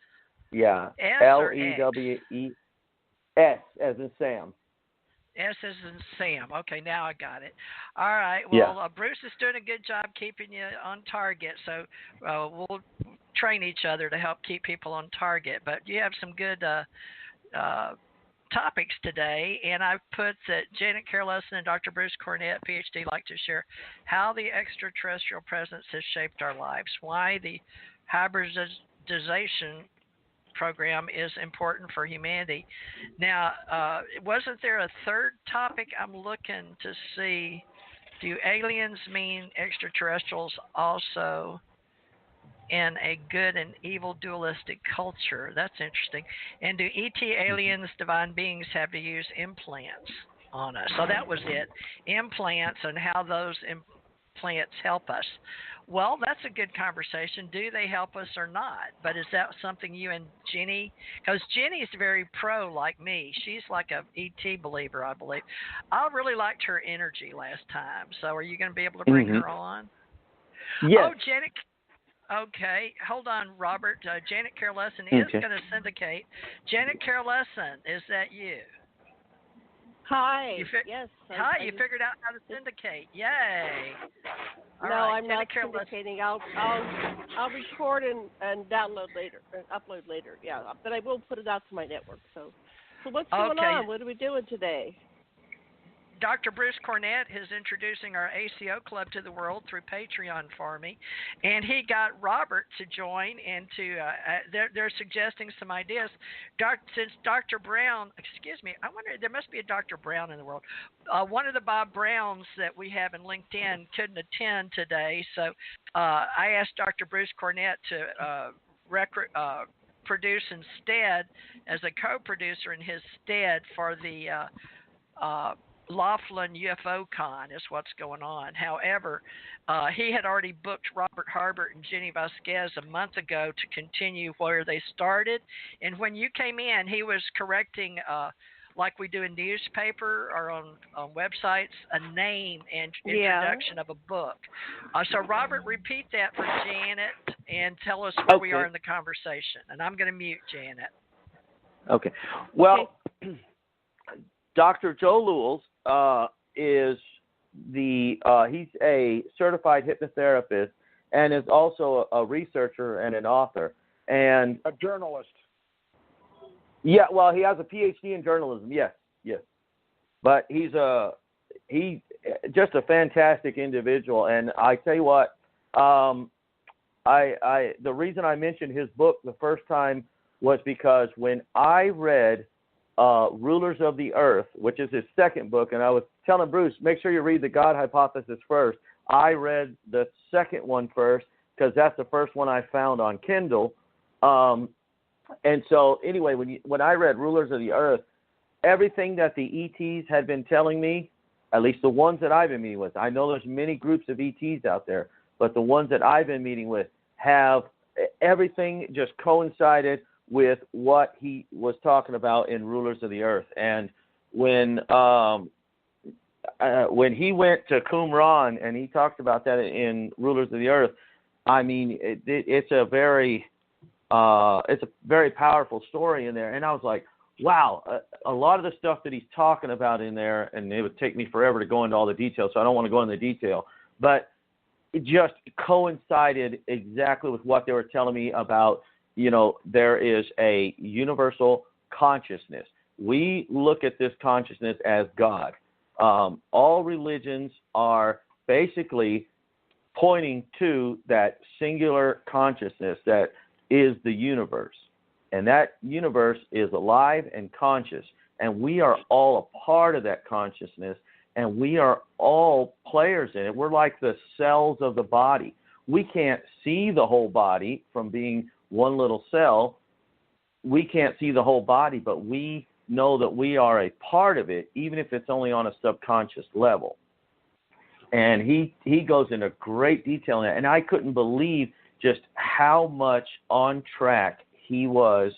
Yeah. Lewes as in Sam. S as in Sam. Okay, now I got it. All right. Well, yeah. Bruce is doing a good job keeping you on target, so we'll train each other to help keep people on target. But you have some good topics today, and I've put that Janet Carolson and Dr. Bruce Cornet, PhD, like to share how the extraterrestrial presence has shaped our lives, why the hybridization program is important for humanity. Now, wasn't there a third topic I'm looking to see? Do aliens mean extraterrestrials also? in a good and evil dualistic culture. That's interesting. And do ET aliens, divine beings, have to use implants on us? So that was it. Implants and how those implants help us. Well, that's a good conversation. Do they help us or not? But is that something you and Jenny, because Jenny's very pro like me. She's like a ET believer, I believe. I really liked her energy last time. So are you going to be able to bring her on? Yes. Oh, Janet. Okay, hold on, Robert. Janet Carolesson is going to syndicate. Janet Carolesson, is that you? Hi. Yes. Hi, you figured out how to syndicate. Yay. All right, I'm not syndicating. I'll record and download later, and upload later. Yeah, but I will put it out to my network. So what's going on? What are we doing today? Dr. Bruce Cornet is introducing our ACO club to the world through Patreon for me, and he got Robert to join and they're suggesting some ideas. Since Dr. Brown, I wonder, there must be a Dr. Brown in the world. One of the Bob Browns that we have in LinkedIn couldn't attend today, so I asked Dr. Bruce Cornet to produce instead as a co-producer in his stead for the Laughlin UFO Con is what's going on. However, he had already booked Robert Harbert and Jenny Vasquez a month ago to continue where they started. And when you came in, he was correcting, like we do in newspaper or on websites, a name and introduction of a book. So, Robert, repeat that for Janet and tell us where we are in the conversation. And I'm going to mute Janet. Okay. Well, Dr. Joe Lewis is he's a certified hypnotherapist and is also a researcher and an author and a journalist. Yeah, well, he has a PhD in journalism. Yes. But he's just a fantastic individual. And I tell you what, the reason I mentioned his book the first time was because when I read Rulers of the Earth, which is his second book, and I was telling Bruce, make sure you read the God Hypothesis first. I read the second one first because that's the first one I found on Kindle. And so anyway, when I read Rulers of the Earth, everything that the ETs had been telling me, at least the ones that I've been meeting with, I know there's many groups of ETs out there, but the ones that I've been meeting with have everything just coincided with what he was talking about in Rulers of the Earth. And when he went to Qumran and he talked about that in Rulers of the Earth, I mean, it's a very powerful story in there. And I was like, wow, a lot of the stuff that he's talking about in there, and it would take me forever to go into all the details, so I don't want to go into the detail, but it just coincided exactly with what they were telling me about. There is a universal consciousness. We look at this consciousness as God. All religions are basically pointing to that singular consciousness that is the universe. And that universe is alive and conscious. And we are all a part of that consciousness. And we are all players in it. We're like the cells of the body. We can't see the whole body from being one little cell. We can't see the whole body, but we know that we are a part of it, even if it's only on a subconscious level. And he goes into great detail in that. And I couldn't believe just how much on track he was.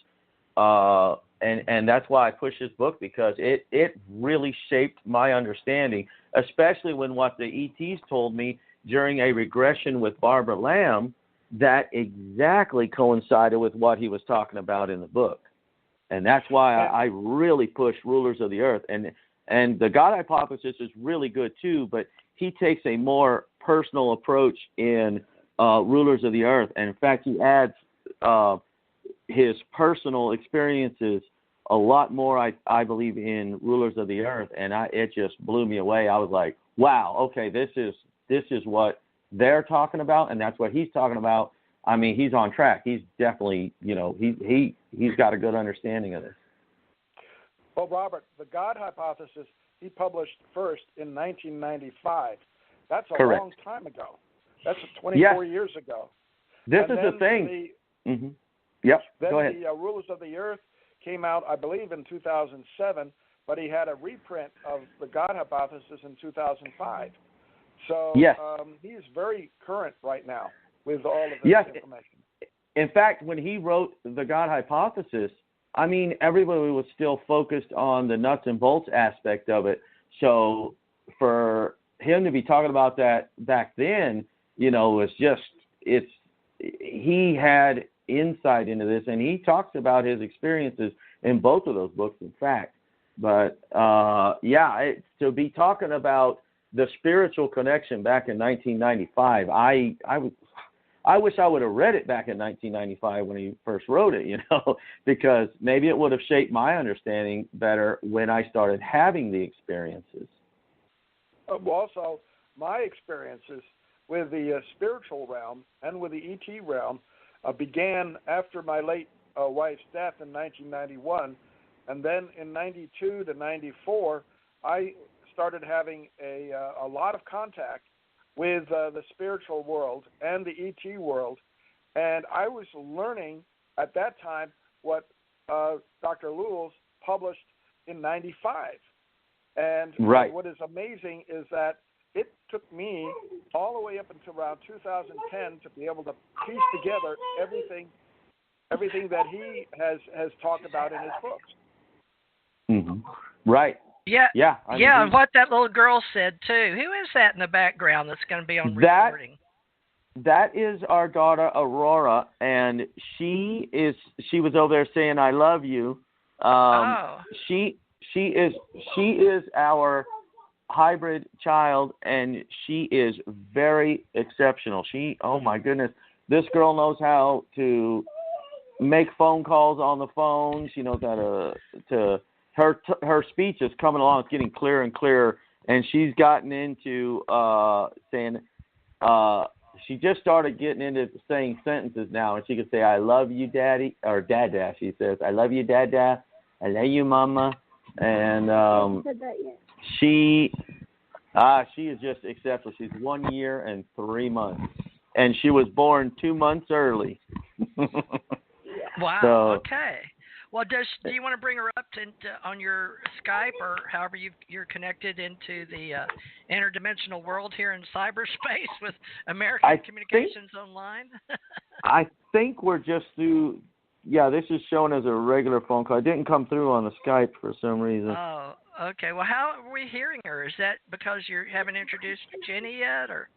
And that's why I pushed his book, because it really shaped my understanding, especially when what the ETs told me during a regression with Barbara Lamb, that exactly coincided with what he was talking about in the book. And that's why I really pushed Rulers of the Earth. And the God Hypothesis is really good too, but he takes a more personal approach in Rulers of the Earth. And in fact, he adds his personal experiences a lot more, I believe, in Rulers of the Earth. And it just blew me away. I was like, wow, okay, this is what they're talking about, and that's what he's talking about. I mean, he's on track. He's definitely, he's got a good understanding of this. Well, Robert, the God Hypothesis, he published first in 1995. That's a Correct. long time ago. That's 24 years ago. This is the thing. Yep. Then Go ahead. the Rulers of the Earth came out, I believe, in 2007, but he had a reprint of the God Hypothesis in 2005. So yes. He's very current right now with all of this information. In fact, when he wrote the God Hypothesis, I mean, everybody was still focused on the nuts and bolts aspect of it. So for him to be talking about that back then, was just, he had insight into this, and he talks about his experiences in both of those books, in fact. But, to be talking about the spiritual connection back in 1995, I wish I would have read it back in 1995 when he first wrote it, because maybe it would have shaped my understanding better when I started having the experiences. Also, my experiences with the spiritual realm and with the ET realm began after my late wife's death in 1991, and then in 92 to 94, I started having a lot of contact with the spiritual world and the ET world, and I was learning at that time what Dr. Lewis published in 95. And what is amazing is that it took me all the way up until around 2010 to be able to piece together everything that he has talked about in his books. Mm-hmm. Right. Yeah. Yeah. And what that little girl said too. Who is that in the background that's going to be on recording? That is our daughter Aurora, and she was over there saying "I love you." She is our hybrid child, and she is very exceptional. Oh my goodness, this girl knows how to make phone calls on the phone. She knows how to her speech is coming along. It's getting clearer and clearer, and she's gotten into saying she just started getting into saying sentences now, and she can say "I love you, Daddy," or Dada. She says "I love you, Dada." "I love you, Mama." And she is just exceptional. She's 1 year and 3 months, and she was born 2 months early. Wow. So, okay. Well, do you want to bring her up on your Skype or however you're connected into the interdimensional world here in cyberspace with American Communications Online? I think we're just through. Yeah, this is shown as a regular phone call. It didn't come through on the Skype for some reason. Oh, okay. Well, how are we hearing her? Is that because you haven't introduced Jenny yet, or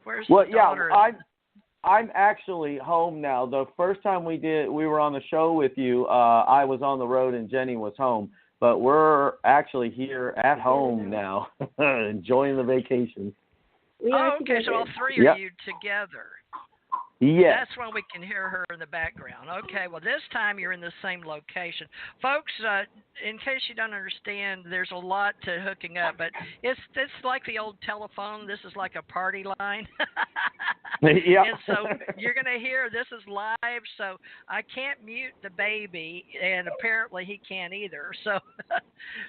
where's the daughter? I'm actually home now. The first time we were on the show with you, I was on the road and Jenny was home. But we're actually here at home now, enjoying the vacation. Okay. So all three of you together. Yes. That's when we can hear her in the background. Okay, well, this time you're in the same location. Folks, in case you don't understand, there's a lot to hooking up, but it's like the old telephone. This is like a party line. Yeah. And so you're going to hear this is live, so I can't mute the baby, and apparently he can't either. So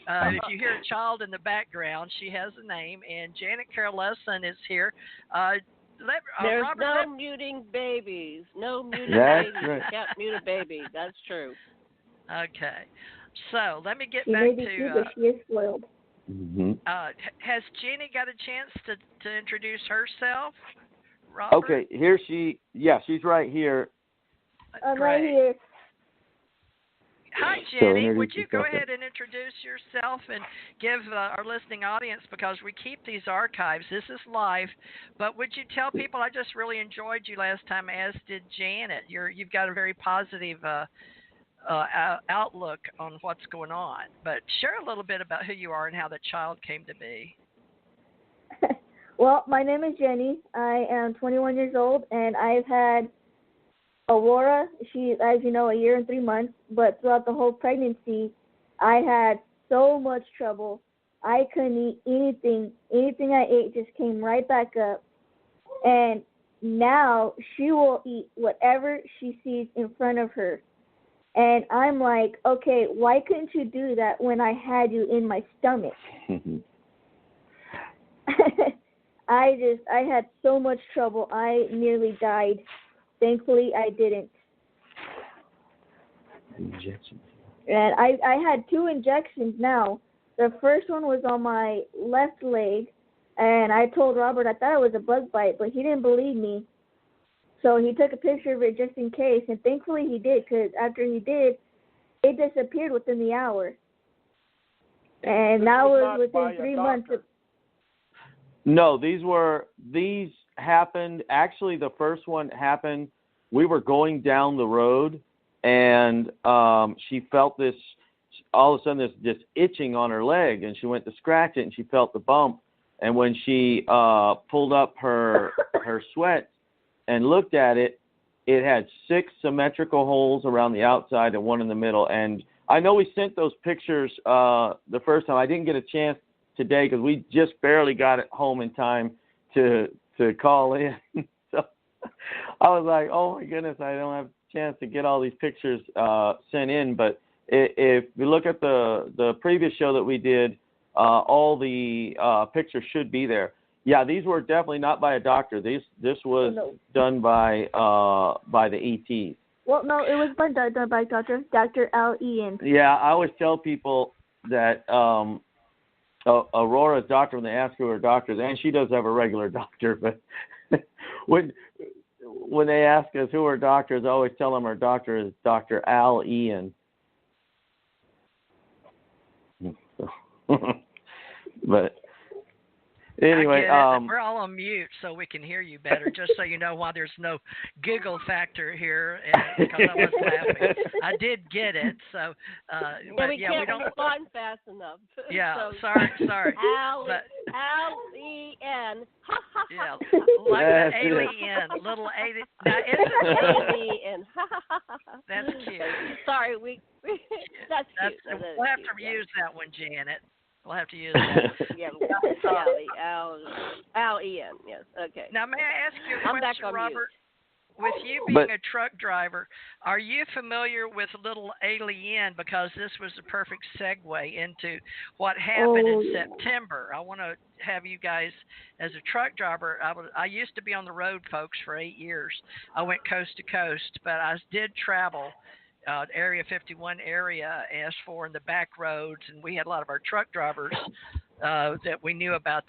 if you hear a child in the background, she has a name, and Janet Carol Lesson is here. There's Robert, no muting babies. No muting That's babies. right. You can't mute a baby. That's true. Okay. So let me get she back may be to. cute, but she is spoiled. Mm-hmm. Has Jenny got a chance to introduce herself? Robert? Okay, she's right here. I'm right here. Hi, Jenny. Would you go ahead and introduce yourself and give our listening audience, because we keep these archives. This is live, but would you tell people, I just really enjoyed you last time, as did Janet. You've got a very positive outlook on what's going on. But share a little bit about who you are and how the child came to be. Well, my name is Jenny. I am 21 years old, and I've had Aurora. She's, as you know, 1 year and 3 months, but throughout the whole pregnancy, I had so much trouble. I couldn't eat anything. Anything I ate just came right back up. And now she will eat whatever she sees in front of her. And I'm like, okay, why couldn't you do that when I had you in my stomach? I had so much trouble. I nearly died thankfully I didn't. Injection. And I had 2 injections now. The first one was on my left leg, and I told Robert I thought it was a bug bite, but he didn't believe me. So he took a picture of it just in case, and thankfully he did, because after he did, it disappeared within the hour. And that was within 3 months. No, these happened. Actually, the first one happened. We were going down the road, and she felt this. All of a sudden, this itching on her leg, and she went to scratch it, and she felt the bump. And when she pulled up her sweat and looked at it, it had 6 symmetrical holes around the outside and 1 in the middle. And I know we sent those pictures the first time. I didn't get a chance today because we just barely got it home in time to call in. So I was like, oh my goodness, I don't have a chance to get all these pictures sent in. But if you look at the previous show that we did, all the pictures should be there. Yeah, these were definitely not by a doctor. This was done by the ETs. Well, no, it was done by Dr. Al Ian. Yeah, I always tell people that Aurora's doctor, when they ask who her doctor is, and she does have a regular doctor, but when they ask us who her doctor is, I always tell them her doctor is Dr. Al Ian. But anyway, we're all on mute so we can hear you better. Just so you know why there's no giggle factor here, because I was laughing. I did get it, so. But we can't respond fast enough. Yeah, so, sorry. Al-E-N. Yeah, like the alien, little alien. Now, alien. That's cute. Sorry, that's cute. We'll have to use that one, Janet. We'll have to use that. Yeah, Al-Ian, yes, okay. Now, may I ask you a question, Robert? With you being a truck driver, are you familiar with Little Alien? Because this was the perfect segue into what happened in September. I want to have you guys, as a truck driver, I used to be on the road, folks, for 8 years. I went coast to coast, but I did travel Area 51 area, S4 in the back roads, and we had a lot of our truck drivers that we knew about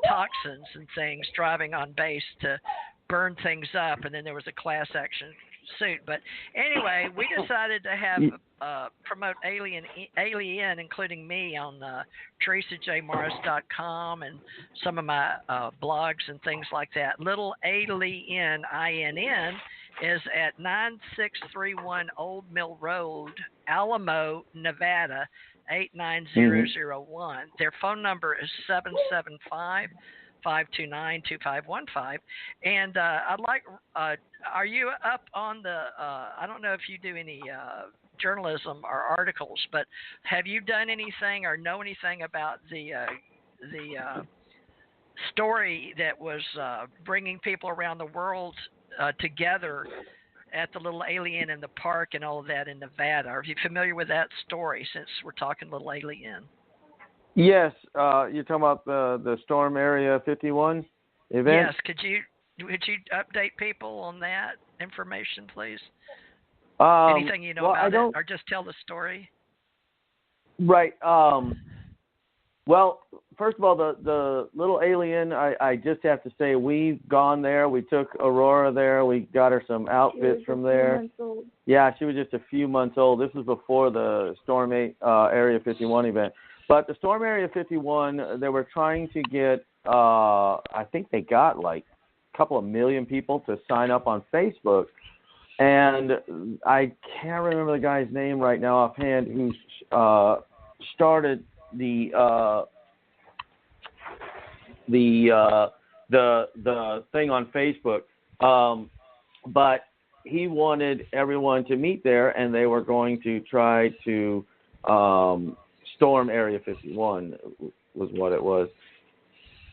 toxins and things driving on base to burn things up, and then there was a class action suit. But anyway, we decided to have promote Alien, including me, on TheresaJMorris.com and some of my blogs and things like that. Little Alien, INN, is at 9631 Old Mill Road, Alamo, Nevada, 89001. Their phone number is 775-529-2515. And I'd like, are you up on the, I don't know if you do any journalism or articles, but have you done anything or know anything about the story that was bringing people around the world together at the Little Alien in the park and all of that in Nevada? Are you familiar with that story, since we're talking Little Alien? Yes, you're talking about the Storm Area 51 event? Yes, could you update people on that information, please? Anything you know about it, or just tell the story? Right. Well, first of all, the Little Alien, I just have to say, we've gone there. We took Aurora there. We got her some outfits from there. Yeah, she was just a few months old. This was before the Storm Area 51 event. But the Storm Area 51, they were trying to get, I think they got like a couple of million people to sign up on Facebook. And I can't remember the guy's name right now offhand who started the thing on Facebook, but he wanted everyone to meet there, and they were going to try to storm Area 51 was what it was.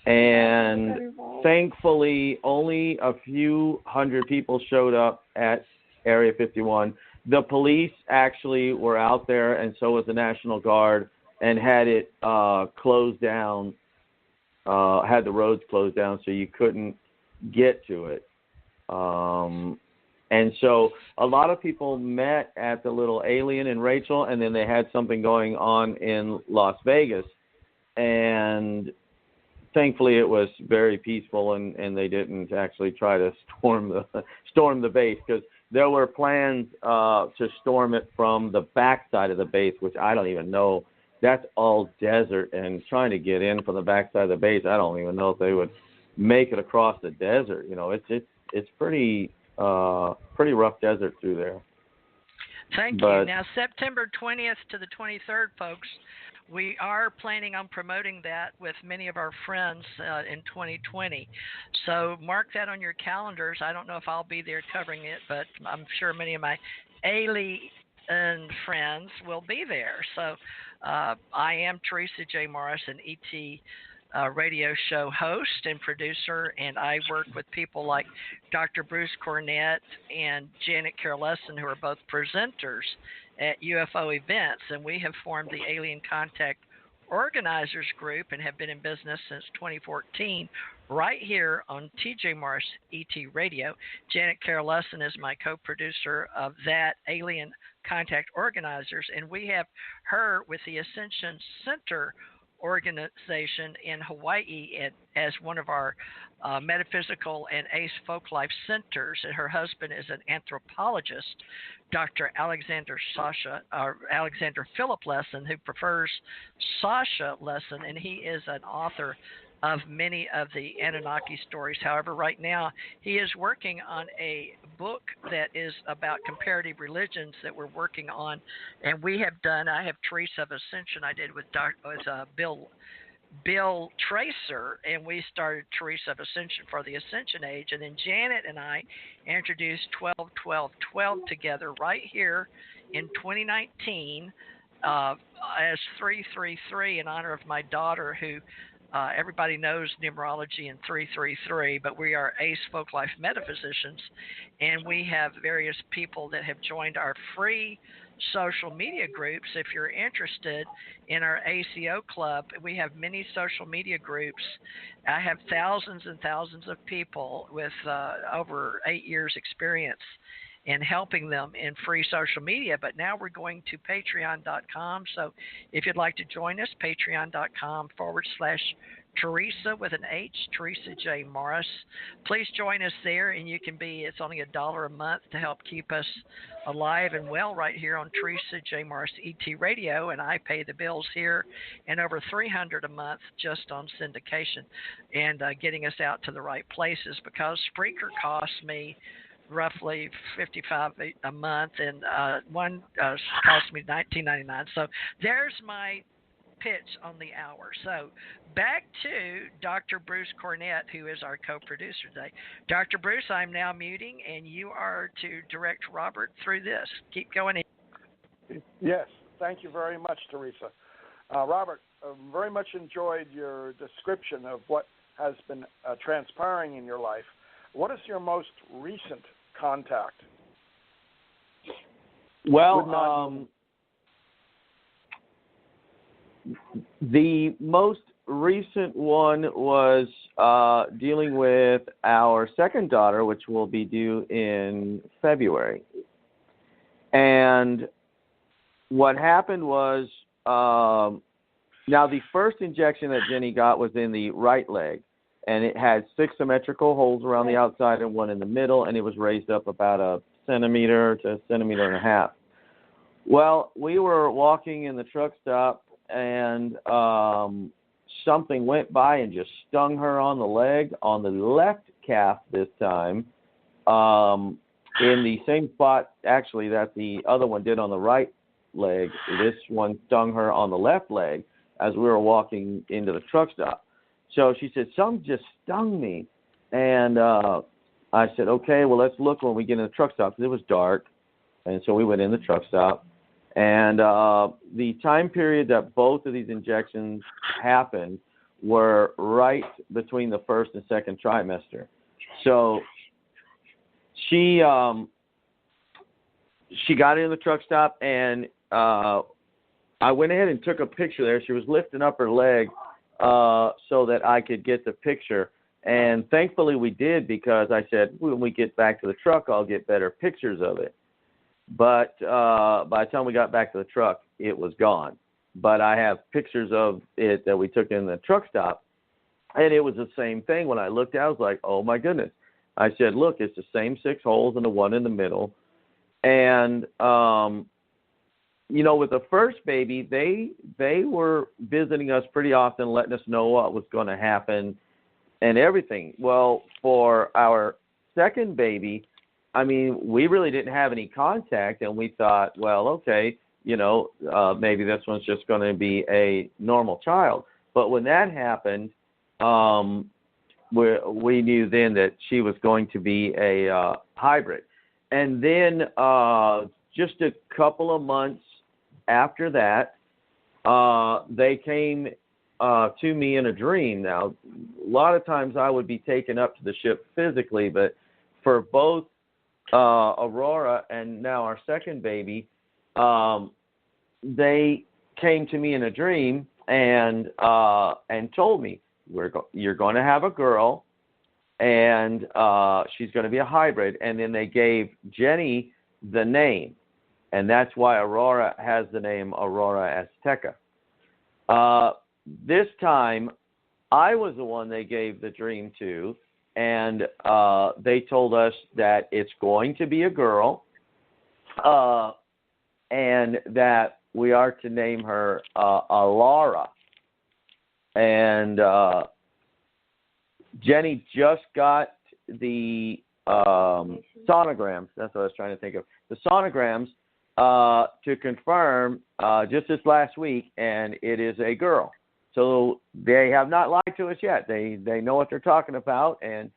And thankfully, only a few hundred people showed up at Area 51. The police actually were out there, and so was the National Guard, and had it closed down, had the roads closed down so you couldn't get to it. And so a lot of people met at the little Alien in Rachel, and then they had something going on in Las Vegas. And thankfully it was very peaceful, and they didn't actually try to storm the base, because there were plans to storm it from the back side of the base, which I don't even know. That's all desert, and trying to get in from the back side of the base, I don't even know if they would make it across the desert. It's pretty rough desert through there. Thank you. Now, September 20th to the 23rd, folks, we are planning on promoting that with many of our friends in 2020. So mark that on your calendars. I don't know if I'll be there covering it, but I'm sure many of my alien friends will be there. So I am Theresa J. Morris, an ET radio show host and producer, and I work with people like Dr. Bruce Cornet and Janet Carolesson, who are both presenters at UFO events, and we have formed the Alien Contact Organizers Group and have been in business since 2014 right here on TJ Morris ET Radio. Janet Carolesson is my co-producer of that Alien Contact Organizers, and we have her with the Ascension Center organization in Hawaii as one of our metaphysical and ACE folk life centers, and her husband is an anthropologist, Dr. Alexander Philip Lesson, who prefers Sasha Lesson, and he is an author of many of the Anunnaki stories. However, right now he is working on a book that is about comparative religions that we're working on, and I have Theresa of Ascension I did with Bill Tracer, and we started Theresa of Ascension for the Ascension Age, and then Janet and I introduced 12-12-12 together right here in 2019 as 333 in honor of my daughter, who everybody knows numerology in 333, but we are ACE folk life metaphysicians, and we have various people that have joined our free social media groups. If you're interested in our ACO club, we have many social media groups. I have thousands and thousands of people with over 8 years experience in helping them in free social media. But now we're going to patreon.com. So if you'd like to join us, patreon.com/Theresa with an H, Theresa J. Morris. Please join us there, and it's only $1 a month to help keep us alive and well right here on Theresa J. Morris ET Radio, and I pay the bills here, and over $300 a month just on syndication and getting us out to the right places, because Spreaker costs me roughly $55 a month, and one cost me $19.99. So there's my pitch on the hour. So back to Dr. Bruce Cornet, who is our co-producer today. Dr. Bruce, I'm now muting, and you are to direct Robert through this. Keep going in. Yes, thank you very much, Theresa. Robert, very much enjoyed your description of what has been transpiring in your life. What is your most recent contact? Well, the most recent one was dealing with our second daughter, which will be due in February. And what happened was, now the first injection that Jenny got was in the right leg, and it had 6 symmetrical holes around the outside and 1 in the middle, and it was raised up about 1 centimeter to 1.5 centimeters. Well, we were walking in the truck stop, and something went by and just stung her on the leg, on the left calf this time, in the same spot, actually, that the other one did on the right leg. This one stung her on the left leg as we were walking into the truck stop. So she said, something just stung me. And I said, okay, well, let's look when we get in the truck stop. It was dark, and so we went in the truck stop. And the time period that both of these injections happened were right between the first and second trimester. So she got in the truck stop, and I went ahead and took a picture there. She was lifting up her leg so that I could get the picture. And thankfully we did, because I said, when we get back to the truck, I'll get better pictures of it. But by the time we got back to the truck, it was gone. But I have pictures of it that we took in the truck stop, and it was the same thing. When I looked at it, I was like, oh, my goodness. I said, look, it's the same 6 holes and the one in the middle. And, with the first baby, they were visiting us pretty often, letting us know what was going to happen and everything. Well, for our second baby, I mean, we really didn't have any contact, and we thought, well, okay, maybe this one's just going to be a normal child. But when that happened, we knew then that she was going to be a hybrid. And then just a couple of months after that, they came to me in a dream. Now, a lot of times I would be taken up to the ship physically, but for both Aurora and now our second baby, they came to me in a dream and told me, you're going to have a girl, and she's going to be a hybrid. And then they gave Jenny the name, and that's why Aurora has the name Aurora Azteca. This time, I was the one they gave the dream to, and they told us that it's going to be a girl, and that we are to name her Alara. And Jenny just got the sonograms. That's what I was trying to think of. The sonograms to confirm just this last week, and it is a girl. So they have not lied to us yet. They know what they're talking about, and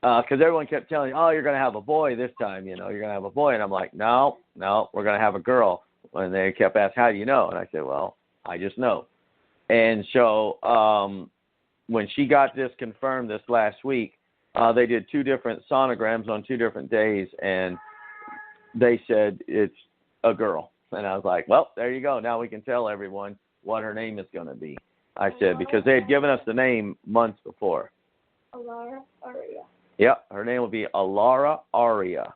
because everyone kept telling me, oh, you're going to have a boy this time, you're going to have a boy. And I'm like, no, we're going to have a girl. And they kept asking, how do you know? And I said, well, I just know. And so when she got this confirmed this last week, they did 2 different sonograms on 2 different days, and they said it's a girl. And I was like, well, there you go. Now we can tell everyone what her name is going to be. I said, because they had given us the name months before. Alara Aria. Yep, her name will be Alara Aria.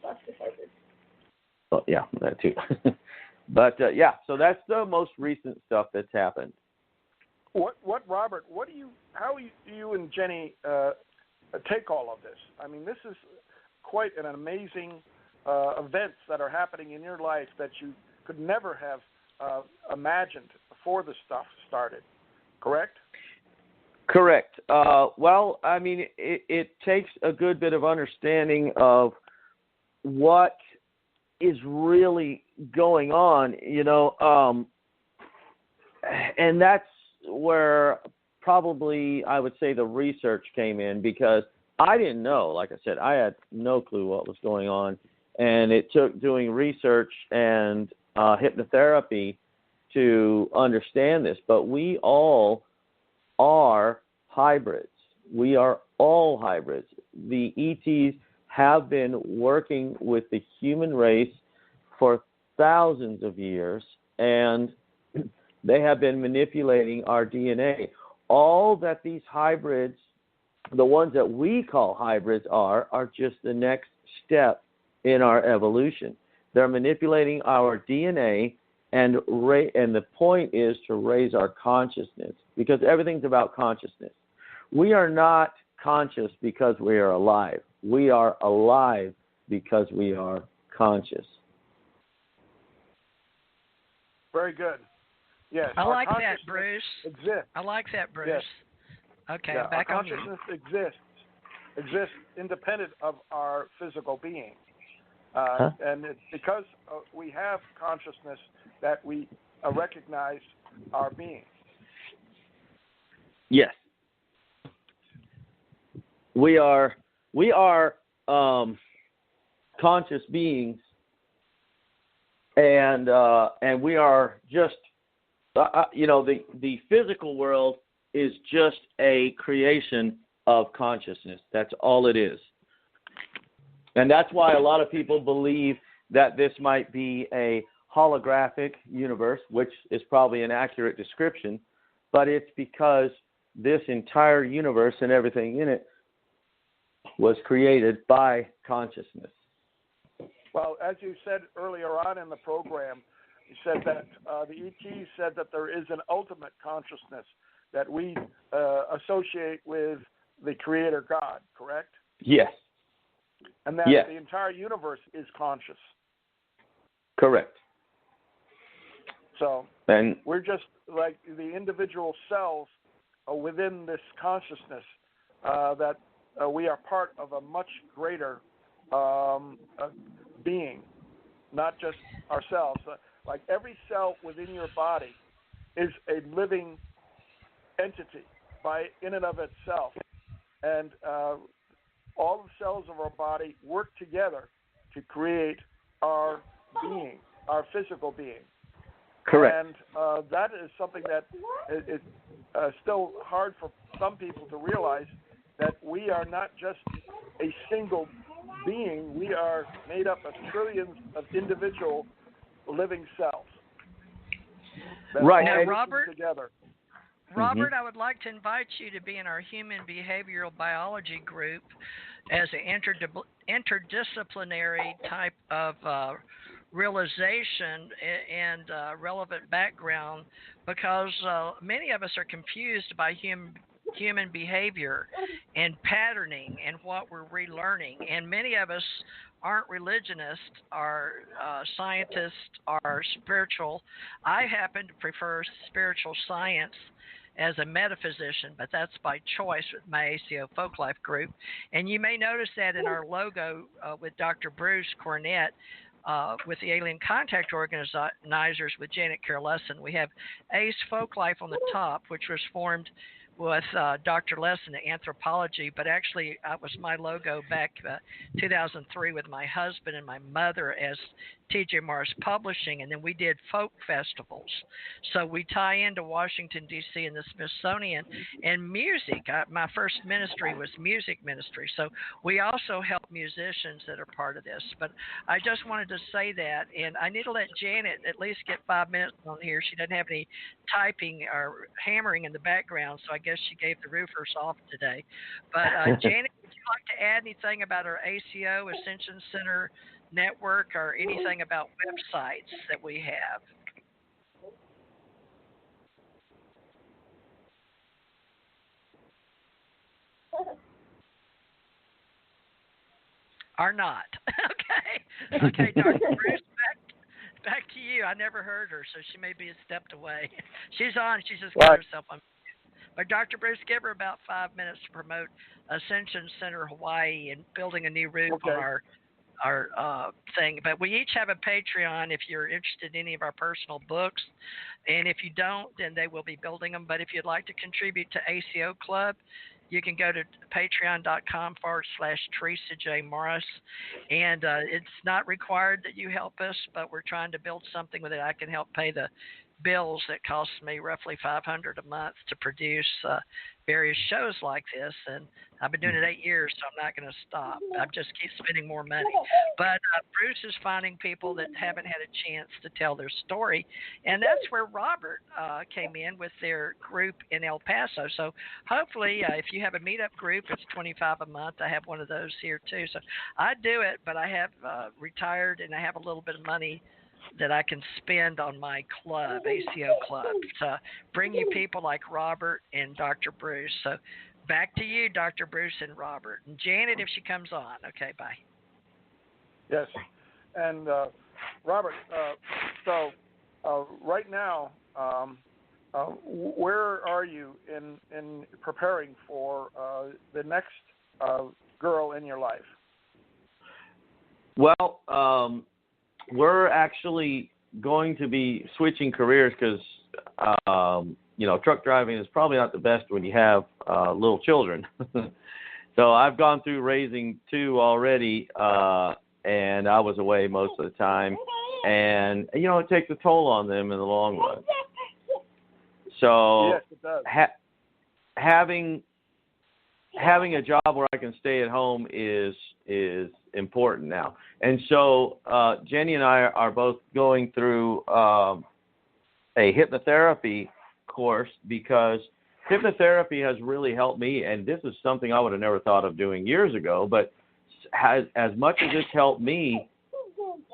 That's the hybrid. Oh, yeah, that too. But yeah, so that's the most recent stuff that's happened. Robert? How do you and Jenny take all of this? I mean, this is quite an amazing events that are happening in your life that you could never have imagined before this stuff started. Correct? Correct. Well, I mean, it takes a good bit of understanding of what is really going on, and that's where probably I would say the research came in, because I didn't know. Like I said, I had no clue what was going on, and it took doing research and hypnotherapy to understand this. But we all are hybrids. We are all hybrids. The ETs have been working with the human race for thousands of years, and they have been manipulating our DNA. All that these hybrids, the ones that we call hybrids, are just the next step in our evolution. They're manipulating our DNA, and the point is to raise our consciousness, because everything's about consciousness. We are not conscious because we are alive. We are alive because we are conscious. Very good. Yes. I like that, Bruce. Exists. I like that, Bruce. Yes. Okay, yeah, back our on you. Consciousness exists independent of our physical being. And it's because we have consciousnness that we recognize our being. Yes. We are conscious beings, and we are just the physical world is just a creation of consciousness. That's all it is. And that's why a lot of people believe that this might be a holographic universe, which is probably an accurate description, but it's because this entire universe and everything in it was created by consciousness. Well, as you said earlier on in the program, you said that the ET said that there is an ultimate consciousness that we associate with the Creator God, correct? Yes. And that yes. the entire universe is conscious. Correct. So and we're just like the individual cells within this consciousness that we are part of a much greater being, not just ourselves. Like every cell within your body is a living entity in and of itself. And all the cells of our body work together to create our being, our physical being. Correct. And that is something that is still hard for some people to realize, that we are not just a single being. We are made up of trillions of individual living cells. Right. Now, Robert, together. Robert, I would like to invite you to be in our human behavioral biology group as an interdisciplinary type of realization and relevant background, because many of us are confused by human behavior and patterning and what we're relearning, and many of us aren't religionists, are scientists, are spiritual. I happen to prefer spiritual science as a metaphysician, but that's by choice with my ACO Folk Life group. And you may notice that in our logo with Dr. Bruce Cornet, with the Alien Contact Organizers with Janet Carol-Lessin. We have ACE Folk Life on the top, which was formed with Dr. Lessin in anthropology, but actually it was my logo back 2003 with my husband and my mother as T.J. Morris Publishing, and then we did folk festivals. So we tie into Washington, D.C. and the Smithsonian, and music. My first ministry was music ministry, so we also help musicians that are part of this. But I just wanted to say that, and I need to let Janet at least get 5 minutes on here. She doesn't have any typing or hammering in the background, so I guess she gave the roofers off today. But Janet, would you like to add anything about our ACO Ascension Center network or anything about websites that we have? Or not? Okay, Dr. Bruce, back to you. I never heard her, so she may be stepped away. She's on. She just got herself on. But Dr. Bruce, give her about 5 minutes to promote Ascension Center Hawaii and building a new roof on our thing. But we each have a Patreon if you're interested in any of our personal books. And if you don't, then they will be building them. But if you'd like to contribute to ACO Club, you can go to patreon.com/Theresa J. Morris. And it's not required that you help us, but we're trying to build something with it. I can help pay the bills that cost me roughly $500 a month to produce various shows like this, and I've been doing it 8 years, so I'm not going to stop. I just keep spending more money. But Bruce is finding people that haven't had a chance to tell their story, and that's where Robert came in with their group in El Paso. So hopefully, if you have a meetup group, it's $25 a month. I have one of those here too. So I do it, but I have retired, and I have a little bit of money that I can spend on my club, ACO Club, to bring you people like Robert and Dr. Bruce. So back to you, Dr. Bruce and Robert. And Janet, if she comes on. Okay, bye. Yes. And Robert, so right now, where are you in preparing for the next girl in your life? Well, we're actually going to be switching careers because, truck driving is probably not the best when you have little children. So I've gone through raising two already, and I was away most of the time. And, it takes a toll on them in the long run. So yes, it does. Having a job where I can stay at home is important now. And so Jenny and I are both going through a hypnotherapy course because hypnotherapy has really helped me, and this is something I would have never thought of doing years ago, but as much as it's helped me,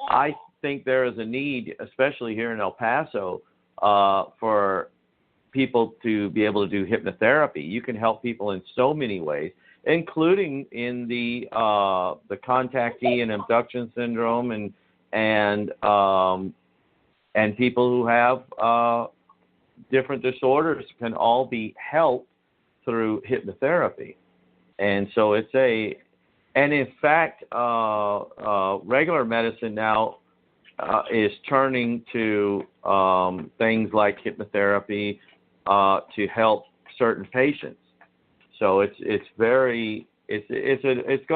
I think there is a need, especially here in El Paso, for people to be able to do hypnotherapy. You can help people in so many ways, including in the contactee and abduction syndrome, and people who have different disorders can all be helped through hypnotherapy. And so and in fact, regular medicine now is turning to things like hypnotherapy to help certain patients. So it's going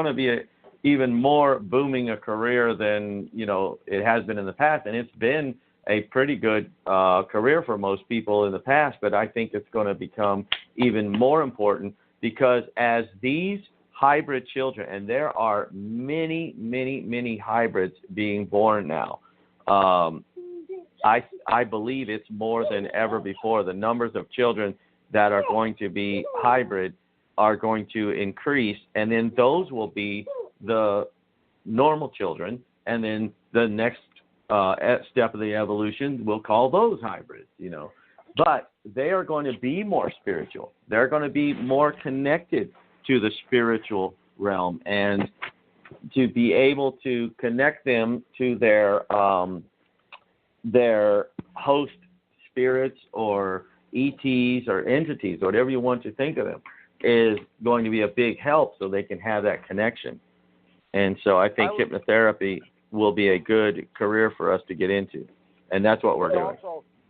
to be even more booming a career than it has been in the past, and it's been a pretty good career for most people in the past. But I think it's going to become even more important because as these hybrid children, and there are many, many, many hybrids being born now. I believe it's more than ever before. The numbers of children that are going to be hybrid are going to increase, and then those will be the normal children, and then the next step of the evolution, we'll call those hybrids, But they are going to be more spiritual. They're going to be more connected to the spiritual realm, and to be able to connect them to their host spirits or ETs or entities, whatever you want to think of them, is going to be a big help so they can have that connection. And so I think hypnotherapy will be a good career for us to get into, and that's what we're doing.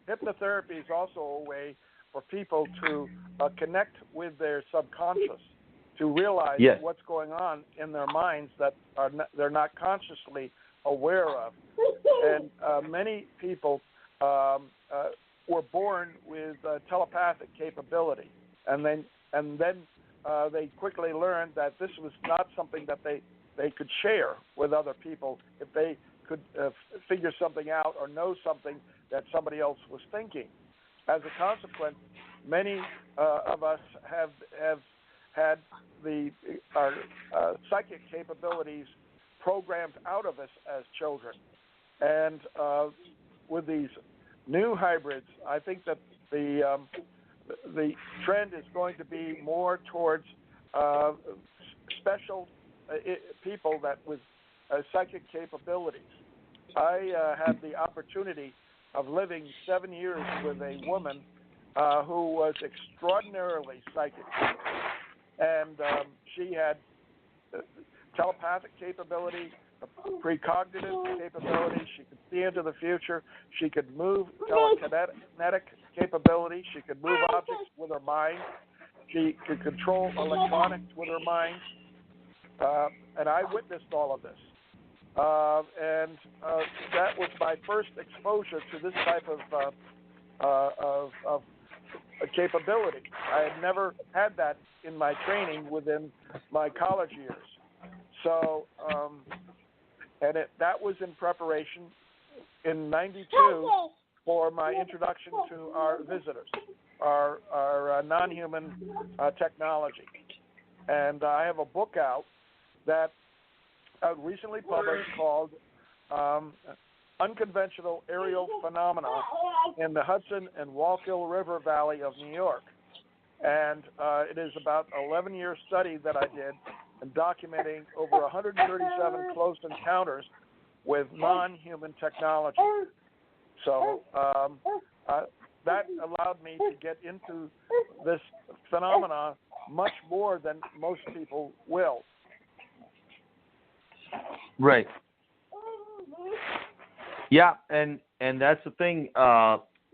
Hypnotherapy is also a way for people to connect with their subconscious, to realize what's going on in their minds that they're not consciously aware of. And many people were born with telepathic capability, and then they quickly learned that this was not something that they could share with other people if they could figure something out or know something that somebody else was thinking. As a consequence, many of us have had our psychic capabilities programmed out of us as children. And with these new hybrids, I think that the trend is going to be more towards special people that with psychic capabilities. I had the opportunity of living 7 years with a woman who was extraordinarily psychic. And she had telepathic capability, precognitive capability. She could see into the future. She could move, telekinetic capability. She could move objects with her mind. She could control electronics with her mind. And I witnessed all of this. And that was my first exposure to this type of capability. I had never had that in my training within my college years. So, that was in preparation in '92 for my introduction to our visitors, our non-human technology. And I have a book out that I recently published called Unconventional Aerial Phenomena in the Hudson and Wallkill River Valley of New York. And it is about an 11-year study that I did in documenting over 137 close encounters with non-human technology. So that allowed me to get into this phenomena much more than most people will. Right. Yeah, and that's the thing.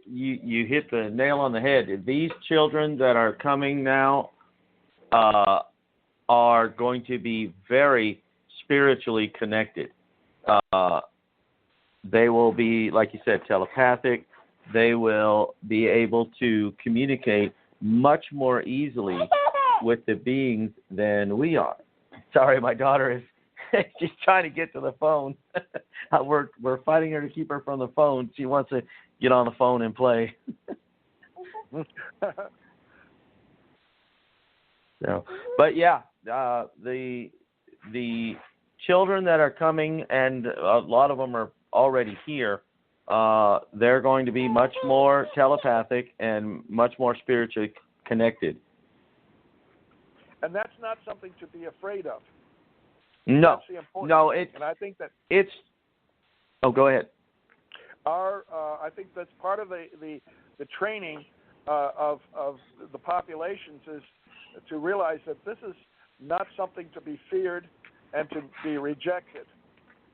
You hit the nail on the head. These children that are coming now are going to be very spiritually connected. They will be, like you said, telepathic. They will be able to communicate much more easily with the beings than we are. Sorry, my daughter is she's trying to get to the phone. We're fighting her to keep her from the phone. She wants to get on the phone and play. So, but yeah, the children that are coming, and a lot of them are already here. They're going to be much more telepathic and much more spiritually connected. And that's not something to be afraid of. No, that's the important thing. And I think that it's. Oh, go ahead. I think that's part of the training of the populations is to realize that this is not something to be feared and to be rejected,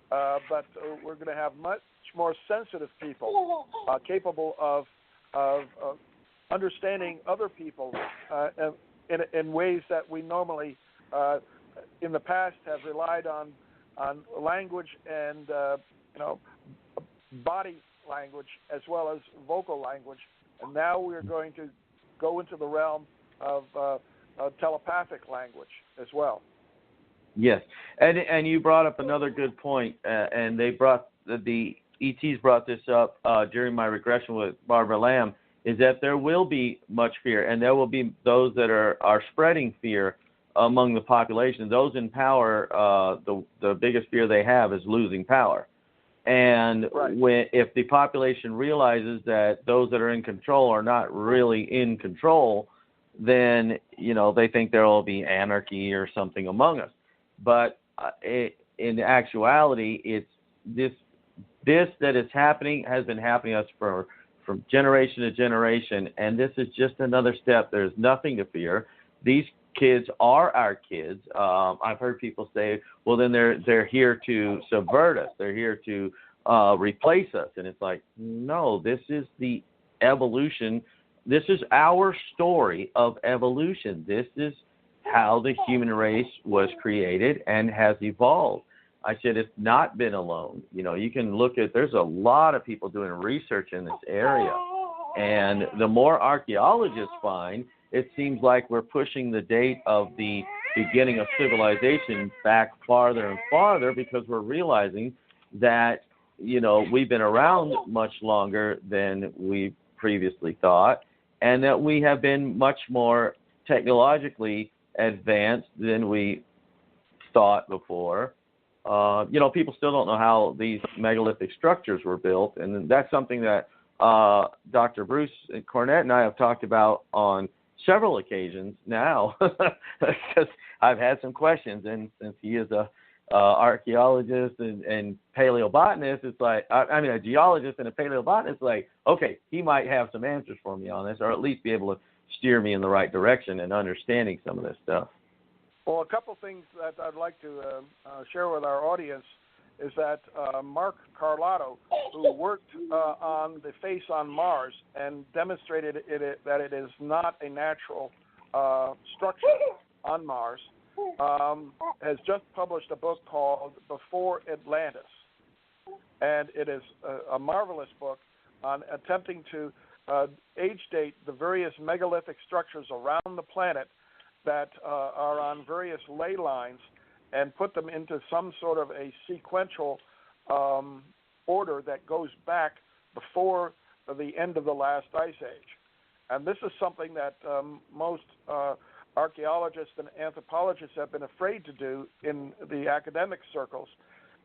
but we're going to have much more sensitive people capable of understanding other people in ways that we normally in the past have relied on language and body language as well as vocal language, and now we're going to go into the realm of telepathic language as well. Yes, and you brought up another good point, and they brought the ETs brought this up during my regression with Barbara Lamb, is that there will be much fear, and there will be those that are spreading fear among the population. Those in power, the biggest fear they have is losing power. And if the population realizes that those that are in control are not really in control, then they think there will be anarchy or something among us. But in actuality, it's this that is happening has been happening to us from generation to generation, and this is just another step. There's nothing to fear. These kids are our kids. I've heard people say, well, then they're here to subvert us. They're here to replace us. And it's like, no, this is the evolution. This is our story of evolution. This is how the human race was created and has evolved. I said it's not been alone. You can look at, there's a lot of people doing research in this area. And the more archaeologists find, it seems like we're pushing the date of the beginning of civilization back farther and farther because we're realizing that, we've been around much longer than we previously thought, and that we have been much more technologically advanced than we thought before. People still don't know how these megalithic structures were built, and that's something that Dr. Bruce Cornet and I have talked about on several occasions now, because I've had some questions, and since he is a archaeologist and paleobotanist, it's like, a geologist and a paleobotanist, like, okay, he might have some answers for me on this, or at least be able to steer me in the right direction and understanding some of this stuff. Well, a couple things that I'd like to share with our audience is that Mark Carlotto, who worked on the face on Mars and demonstrated that it is not a natural structure on Mars, has just published a book called Before Atlantis. And it is a marvelous book on attempting to age date the various megalithic structures around the planet that are on various ley lines and put them into some sort of a sequential order that goes back before the end of the last ice age. And this is something that most archaeologists and anthropologists have been afraid to do in the academic circles.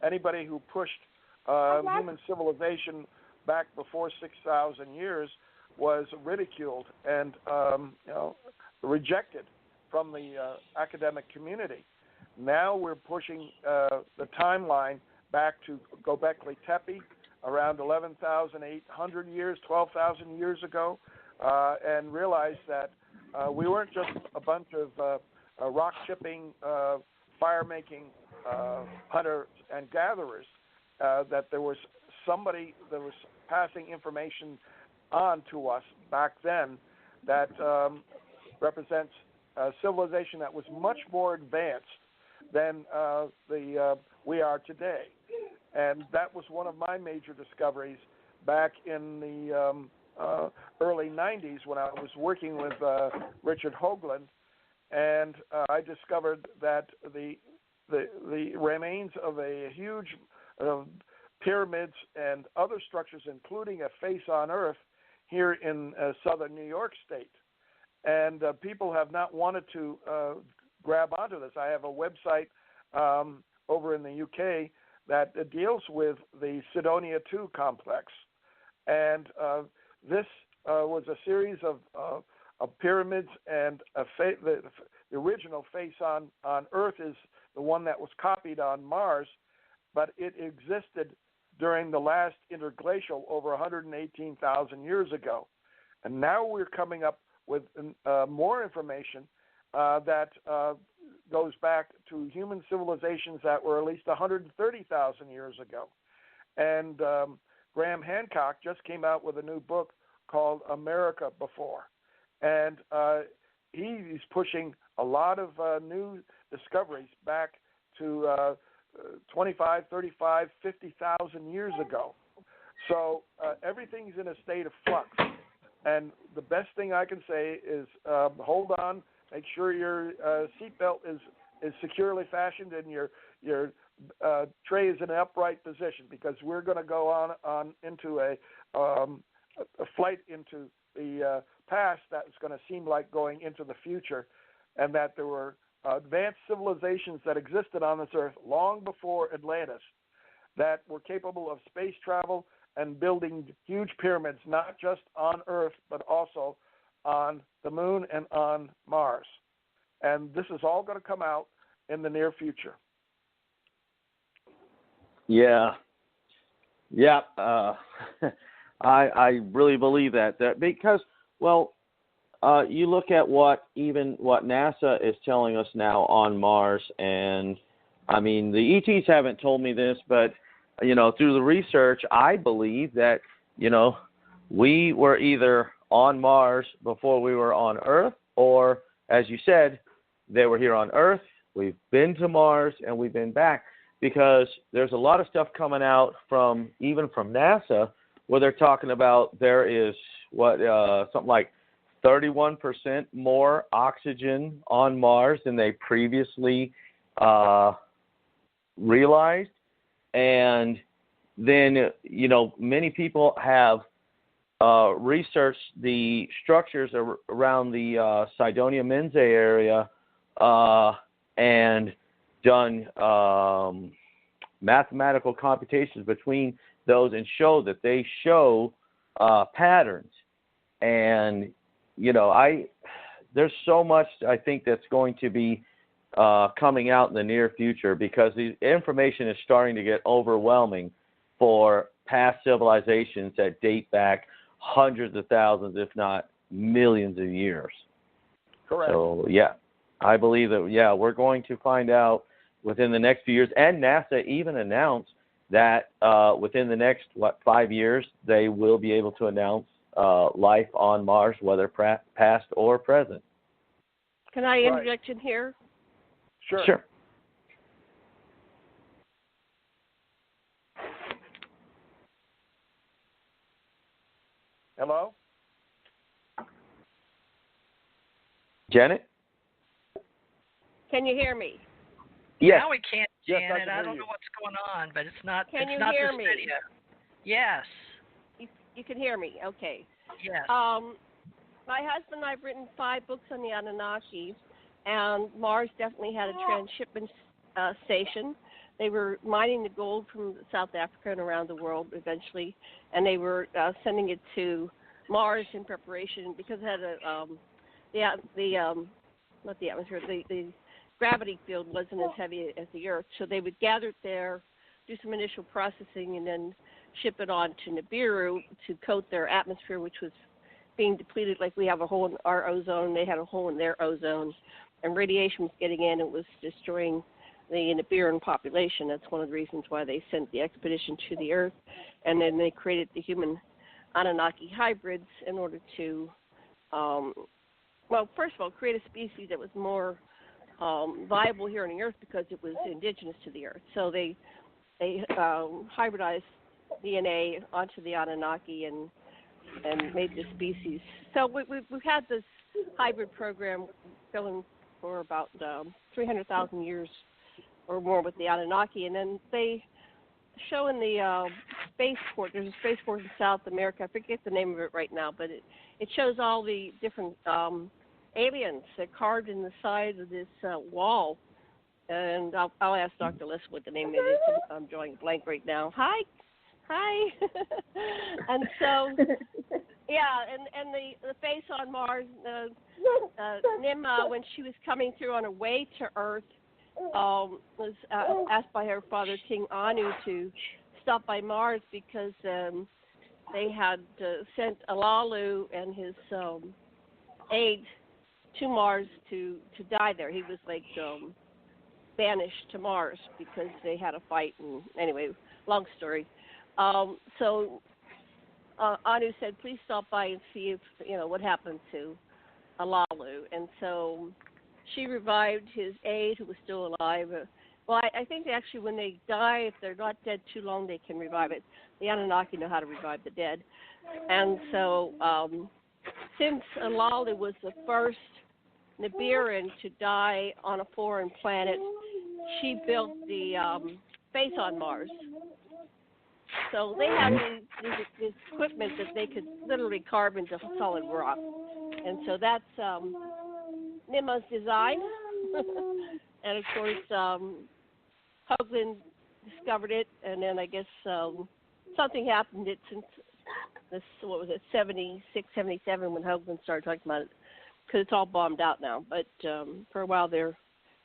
Anybody who pushed human civilization back before 6,000 years was ridiculed and rejected from the academic community. Now we're pushing the timeline back to Göbekli Tepe around 11,800 years, 12,000 years ago, and realize that we weren't just a bunch of rock-chipping, fire-making hunters and gatherers, that there was somebody that was passing information on to us back then that represents a civilization that was much more advanced than we are today. And that was one of my major discoveries back in the early 90s when I was working with Richard Hoagland, and I discovered that the remains of a huge pyramids and other structures, including a face on Earth here in southern New York State. and people have not wanted to grab onto this. I have a website over in the UK that deals with the Cydonia II complex, and this was a series of pyramids, and the original face on Earth is the one that was copied on Mars, but it existed during the last interglacial over 118,000 years ago. And now we're coming up with more information that goes back to human civilizations that were at least 130,000 years ago. And Graham Hancock just came out with a new book called America Before. And he's pushing a lot of new discoveries back to 25, 35, 50,000 years ago. So everything's in a state of flux. And the best thing I can say is hold on, make sure your seatbelt is securely fastened and your tray is in an upright position, because we're going to go on into a flight into the past that's going to seem like going into the future, and that there were advanced civilizations that existed on this earth long before Atlantis that were capable of space travel and building huge pyramids, not just on Earth, but also on the moon and on Mars. And this is all going to come out in the near future. Yeah. I really believe that because, well, you look at what NASA is telling us now on Mars, and I mean, the ETs haven't told me this, but through the research, I believe that, we were either on Mars before we were on Earth, or, as you said, they were here on Earth, we've been to Mars, and we've been back, because there's a lot of stuff coming out even from NASA, where they're talking about there is something like 31% more oxygen on Mars than they previously realized. And then, many people have researched the structures around the Cydonia Mensae area and done mathematical computations between those, and show that they show patterns. And there's so much I think that's going to be coming out in the near future, because the information is starting to get overwhelming for past civilizations that date back hundreds of thousands, if not millions of years. Correct. So, I believe that, we're going to find out within the next few years. And NASA even announced that within the next, 5 years, they will be able to announce life on Mars, whether past or present. Can I interject in here? Sure. Hello? Janet? Can you hear me? Yes. Now we can't, Yes, Janet. I I don't can hear know what's going on, but it's not. Can you not hear this me? video. Yes. You can hear me. Okay. Yes. My husband and I have written 5 books on the Anunnaki, and Mars definitely had a transshipment station. They were mining the gold from South Africa and around the world eventually, and they were sending it to Mars in preparation, because it had not the atmosphere, the gravity field wasn't as heavy as the Earth, so they would gather it there, do some initial processing, and then ship it on to Nibiru to coat their atmosphere, which was being depleted. Like we have a hole in our ozone, they had a hole in their ozone, and radiation was getting in. It was destroying the Nibiruan population. That's one of the reasons why they sent the expedition to the Earth, and then they created the human Anunnaki hybrids in order to, first of all, create a species that was more viable here on the Earth because it was indigenous to the Earth. So they hybridized DNA onto the Anunnaki and made the species. So we've had this hybrid program going for about 300,000 years or more with the Anunnaki, and then they show in the spaceport. There's a spaceport in South America. I forget the name of it right now, but it shows all the different aliens that carved in the side of this wall. And I'll ask Dr. Liss what the name of it is. I'm drawing a blank right now. Hi. And so, yeah, and the face on Mars, Nima, when she was coming through on her way to Earth, was asked by her father, King Anu, to stop by Mars because they had sent Alalu and his aide to Mars to die there. He was like banished to Mars because they had a fight. And anyway, long story. So Anu said, please stop by and see if, what happened to Alalu. And so she revived his aide who was still alive. Well, I think actually when they die, if they're not dead too long, they can revive it. The Anunnaki know how to revive the dead. And so since Alalu was the first Nibiran to die on a foreign planet, she built the base on Mars. So they had this equipment that they could literally carve into solid rock. And so that's Nima's design. And, of course, Hoagland discovered it, and then I guess something happened since this, 76, 77, when Hoagland started talking about it, because it's all bombed out now. But for a while there,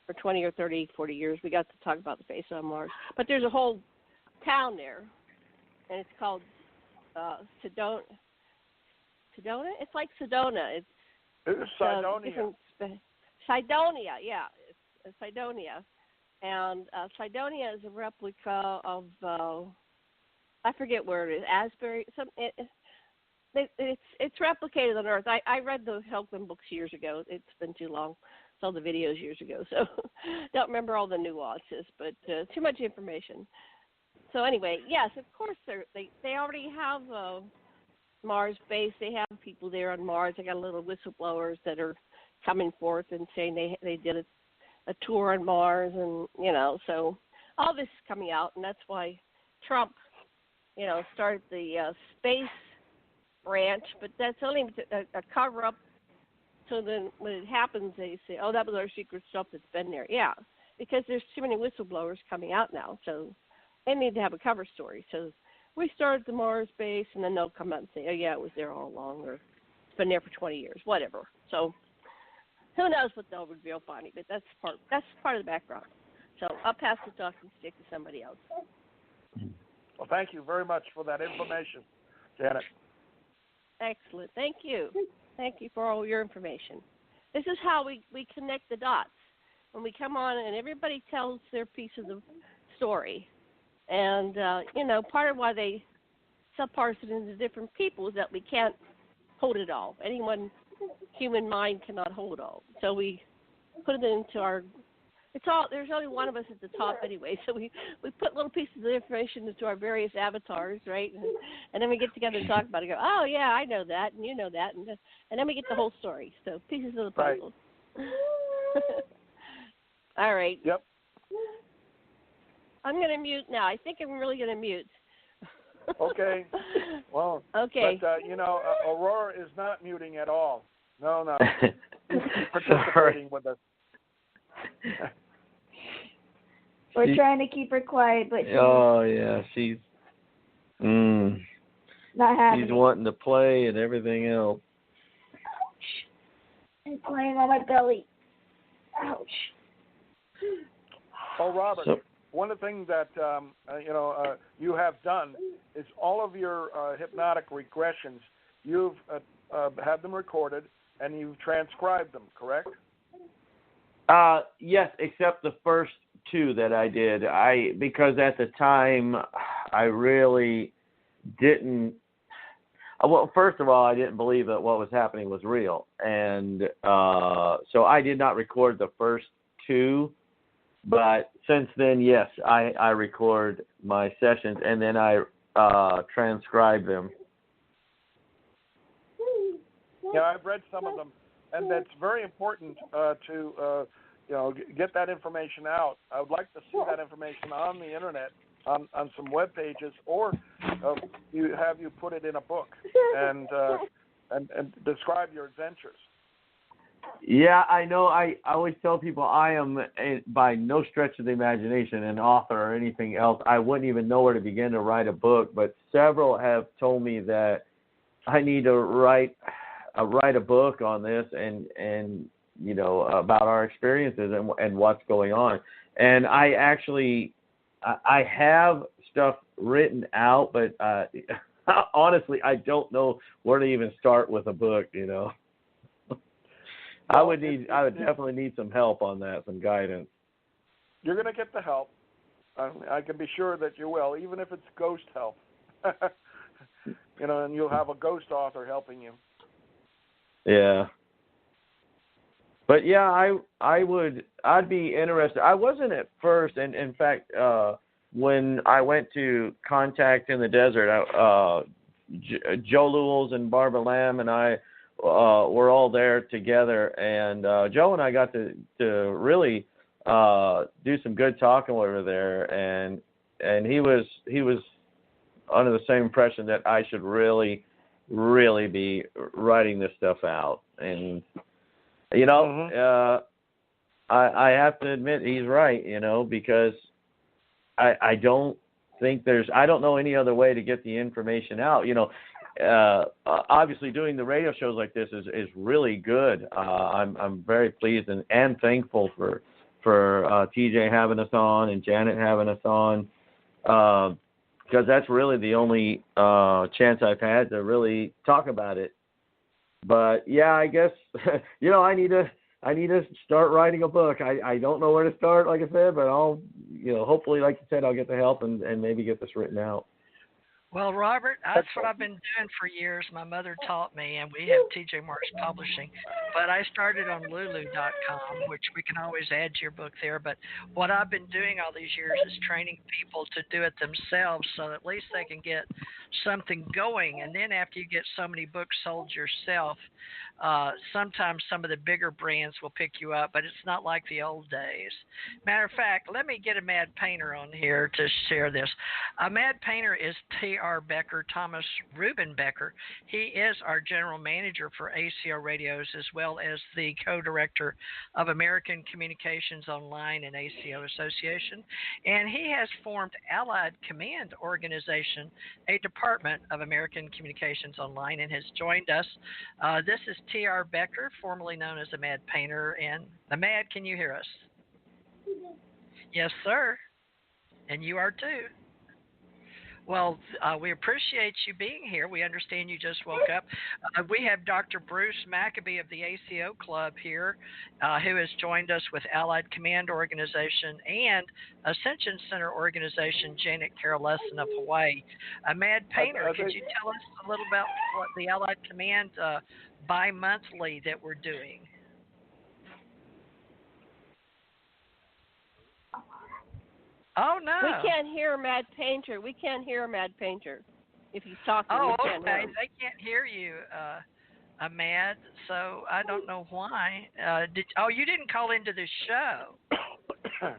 for 20 or 30, 40 years, we got to talk about the face on Mars. But there's a whole town there, and it's called Sedona. Sedona? It's like Sedona. It's Cydonia. Cydonia, yeah. It's Cydonia. And Cydonia is a replica of, I forget where it is, Asbury. It's replicated on Earth. I read the Hoagland books years ago. It's been too long. Saw the videos years ago, so don't remember all the nuances, but too much information. So anyway, yes, of course they already have a Mars base. They have people there on Mars. They got little whistleblowers that are coming forth and saying they did a tour on Mars, and so all this is coming out, and that's why Trump started the space branch, but that's only a cover up. So then when it happens, they say, oh, that was our secret stuff that's been there. Yeah, because there's too many whistleblowers coming out now, so they need to have a cover story. So we started the Mars base, and then they'll come out and say, oh, yeah, it was there all along, or it's been there for 20 years, whatever. So who knows what they'll reveal finally, but that's part of the background. So I'll pass the talking stick to somebody else. Well, thank you very much for that information, Janet. Excellent. Thank you. Thank you for all your information. This is how we connect the dots. When we come on and everybody tells their piece of the story. And, part of why they subparse it into different people is that we can't hold it all. Human mind cannot hold it all. So we put it into there's only one of us at the top anyway, so we put little pieces of information into our various avatars, right? And then we get together and talk about it and go, oh, yeah, I know that, and you know that, and then we get the whole story. So pieces of the puzzle. Right. All right. Yep. I'm going to mute now. I think I'm really going to mute. Okay. Well, okay. But, Aurora is not muting at all. No. She's participating with us. We're trying to keep her quiet, but she's not happy. She's wanting to play and everything else. I'm playing on my belly. Ouch. Oh, Robert, one of the things that you have done is all of your hypnotic regressions. You've had them recorded and you've transcribed them, correct? Yes, except the first two that I did. Because at the time I really didn't. Well, first of all, I didn't believe that what was happening was real, and so I did not record the first two. But since then, yes, I record my sessions and then I transcribe them. Yeah, I've read some of them, and that's very important to get that information out. I would like to see that information on the internet, on some web pages, or you put it in a book and describe your adventures. Yeah, I know. I always tell people I am, by no stretch of the imagination, an author or anything else. I wouldn't even know where to begin to write a book, but several have told me that I need to write a book on this and about our experiences and what's going on. And I actually I have stuff written out, but honestly, I don't know where to even start with a book. I would definitely need some help on that, some guidance. You're going to get the help. I can be sure that you will, even if it's ghost help. And you'll have a ghost author helping you. Yeah. But yeah, I'd be interested. I wasn't at first, and in fact, when I went to Contact in the Desert, Joe Lewells and Barbara Lamb and I were all there together, and Joe and I got to really do some good talking over there, and he was under the same impression that I should really be writing this stuff out. And I have to admit he's right, because I don't think I don't know any other way to get the information out. Obviously doing the radio shows like this is really good. I'm very pleased and thankful for TJ having us on and Janet having us on, because that's really the only chance I've had to really talk about it. But yeah, I guess I need to start writing a book. I don't know where to start, like I said, but I'll hopefully, like you said, I'll get the help and maybe get this written out. Well, Robert, that's what I've been doing for years. My mother taught me, and we have TJ Marks Publishing. But I started on Lulu.com, which we can always add to your book there. But what I've been doing all these years is training people to do it themselves, so at least they can get something going. And then after you get so many books sold yourself, sometimes some of the bigger brands will pick you up, but it's not like the old days. Matter of fact, let me get a Mad Painter on here to share this. A Mad Painter is T.R. Becker, Thomas Reuben Becker. He is our general manager for ACO Radios, as well as the co-director of American Communications Online and ACO Association. And he has formed Allied Command Organization, a department of American Communications Online, and has joined us. This is T.R. Becker, formerly known as the Mad Painter. And the Mad, can you hear us? Yes, sir. And you are too. Well, we appreciate you being here. We understand you just woke up. We have Dr. Bruce Maccabee of the ACO Club here, who has joined us with Allied Command Organization and Ascension Center Organization, Janet Carroll Lesson of Hawaii. Mad Painter, could you tell us a little about what the Allied Command bi-monthly that we're doing? Oh, no. We can't hear Mad Painter. We can't hear Mad Painter. If he's talking, we can't hear him. They can't hear you, Mad, so I don't know why. You didn't call into the show.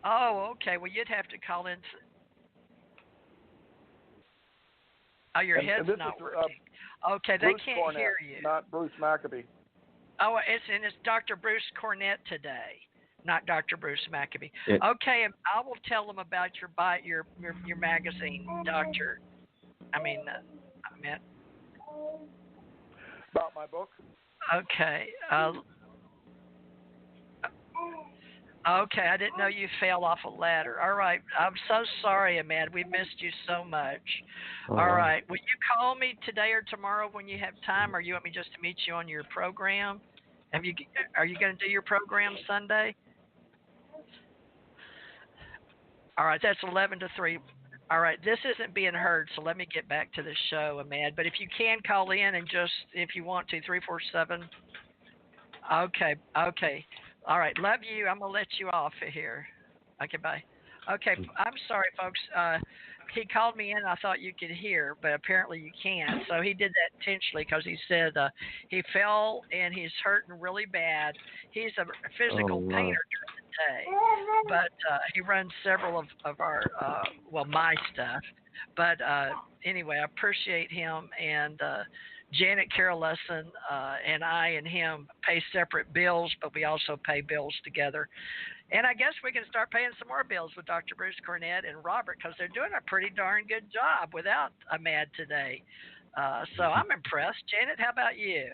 Oh, okay. Well, you'd have to call in. Oh, your head's not working. Okay, Bruce they can't Cornet, hear you. Not Bruce Maccabee. Oh, it's Dr. Bruce Cornet today. Not Dr. Bruce Maccabee. Yeah. Okay, I will tell them about your magazine, Doctor. About my book? Okay. Okay, I didn't know you fell off a ladder. All right, I'm so sorry, Ahmed. We missed you so much. All right, will you call me today or tomorrow when you have time, or you want me just to meet you on your program? Are you going to do your program Sunday? All right, that's 11 to 3. All right, this isn't being heard, so let me get back to the show, Ahmed. But if you can call in and just, if you want to, 347. Okay. All right, love you. I'm going to let you off here. Okay, bye. Okay, I'm sorry, folks. He called me in. I thought you could hear, but apparently you can't. So he did that intentionally because he said he fell and he's hurting really bad. He's a physical painter during the day, but he runs several of our, my stuff. But anyway, I appreciate him and Janet Carroll Lesson and I and him pay separate bills, but we also pay bills together. And I guess we can start paying some more bills with Dr. Bruce Cornet and Robert because they're doing a pretty darn good job without a Mad today. So I'm impressed. Janet, how about you?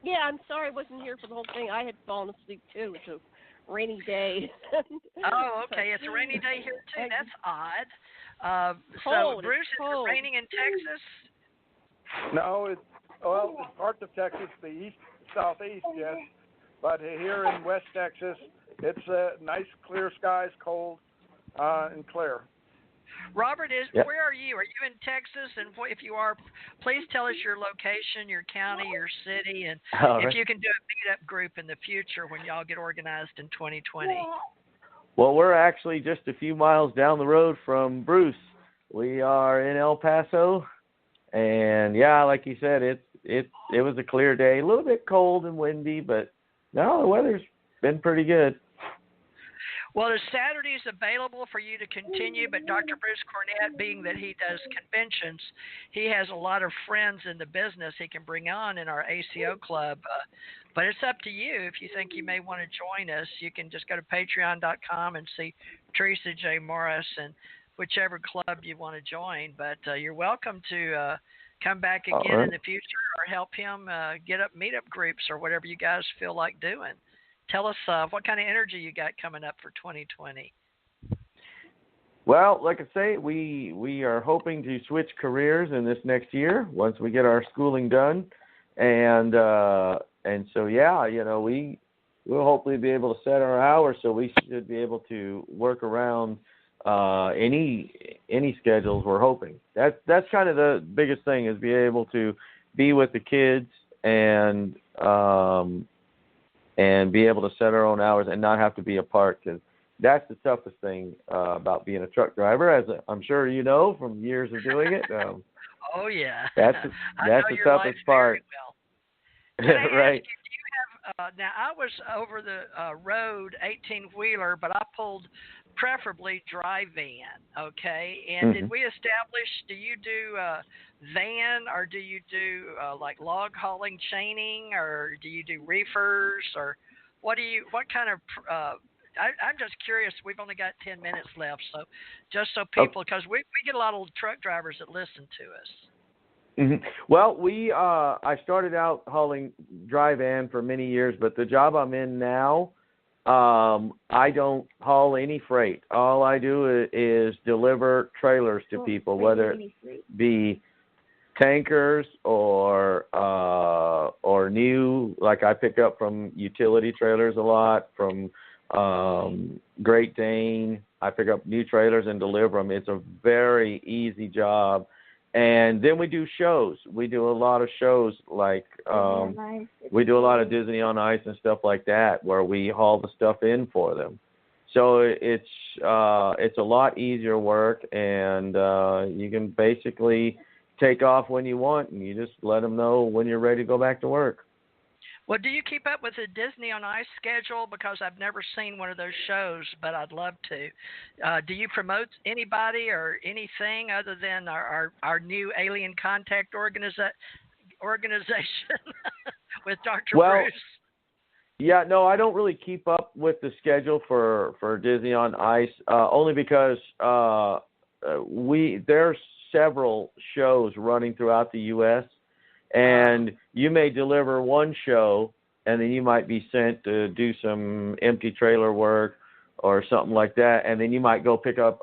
Yeah, I'm sorry I wasn't here for the whole thing. I had fallen asleep too. It's a rainy day. Oh, okay. It's a rainy day here too. That's odd. Cold. So, Bruce, is it raining in Texas? No, it's parts of Texas, the east, southeast, yes. But here in West Texas, it's nice, clear skies, cold and clear. Robert, Yep. where are you? Are you in Texas? And if you are, please tell us your location, your county, your city, and All if right. you can do a meetup group in the future when y'all get organized in 2020. Well, we're actually just a few miles down the road from Bruce. We are in El Paso, and yeah, like you said, it was a clear day, a little bit cold and windy, but no, the weather's been pretty good. Well, is Saturdays available for you to continue? But Dr. Bruce Cornet, being that he does conventions, he has a lot of friends in the business he can bring on in our ACO club. But it's up to you. If you think you may want to join us, you can just go to patreon.com and see Theresa J. Morris and whichever club you want to join. But you're welcome to come back again in the future or help him get up meetup groups or whatever you guys feel like doing. Tell us what kind of energy you got coming up for 2020. Well, like I say, we are hoping to switch careers in this next year once we get our schooling done, and so yeah, we'll hopefully be able to set our hours, so we should be able to work around any schedules. We're hoping that's kind of the biggest thing, is be able to be with the kids and be able to set our own hours and not have to be apart, because that's the toughest thing about being a truck driver, as I'm sure you know from years of doing it. Oh yeah, that's the toughest part. Can I ask right. you, do you have, now I was over the road 18-wheeler, but I pulled preferably dry van, okay? And did we establish, do you do van, or do you do like log hauling chaining, or do you do reefers, or what kind of, I'm just curious, we've only got 10 minutes left, so just so people, because we get a lot of truck drivers that listen to us. Mm-hmm. Well, I started out hauling dry van for many years, but the job I'm in now, I don't haul any freight. All I do is deliver trailers to people, whether it be tankers or new, like I pick up from utility trailers a lot, from Great Dane. I pick up new trailers and deliver them. It's a very easy job. And then we do shows. We do a lot of shows, like we do a lot of Disney on Ice and stuff like that, where we haul the stuff in for them. So it's a lot easier work, and you can basically take off when you want, and you just let them know when you're ready to go back to work. Well, do you keep up with the Disney on Ice schedule? Because I've never seen one of those shows, but I'd love to. Do you promote anybody or anything other than our new Alien Contact organization with Dr. Bruce? Yeah, no, I don't really keep up with the schedule for Disney on Ice, only because there's several shows running throughout the U.S., and you may deliver one show, and then you might be sent to do some empty trailer work or something like that, and then you might go pick up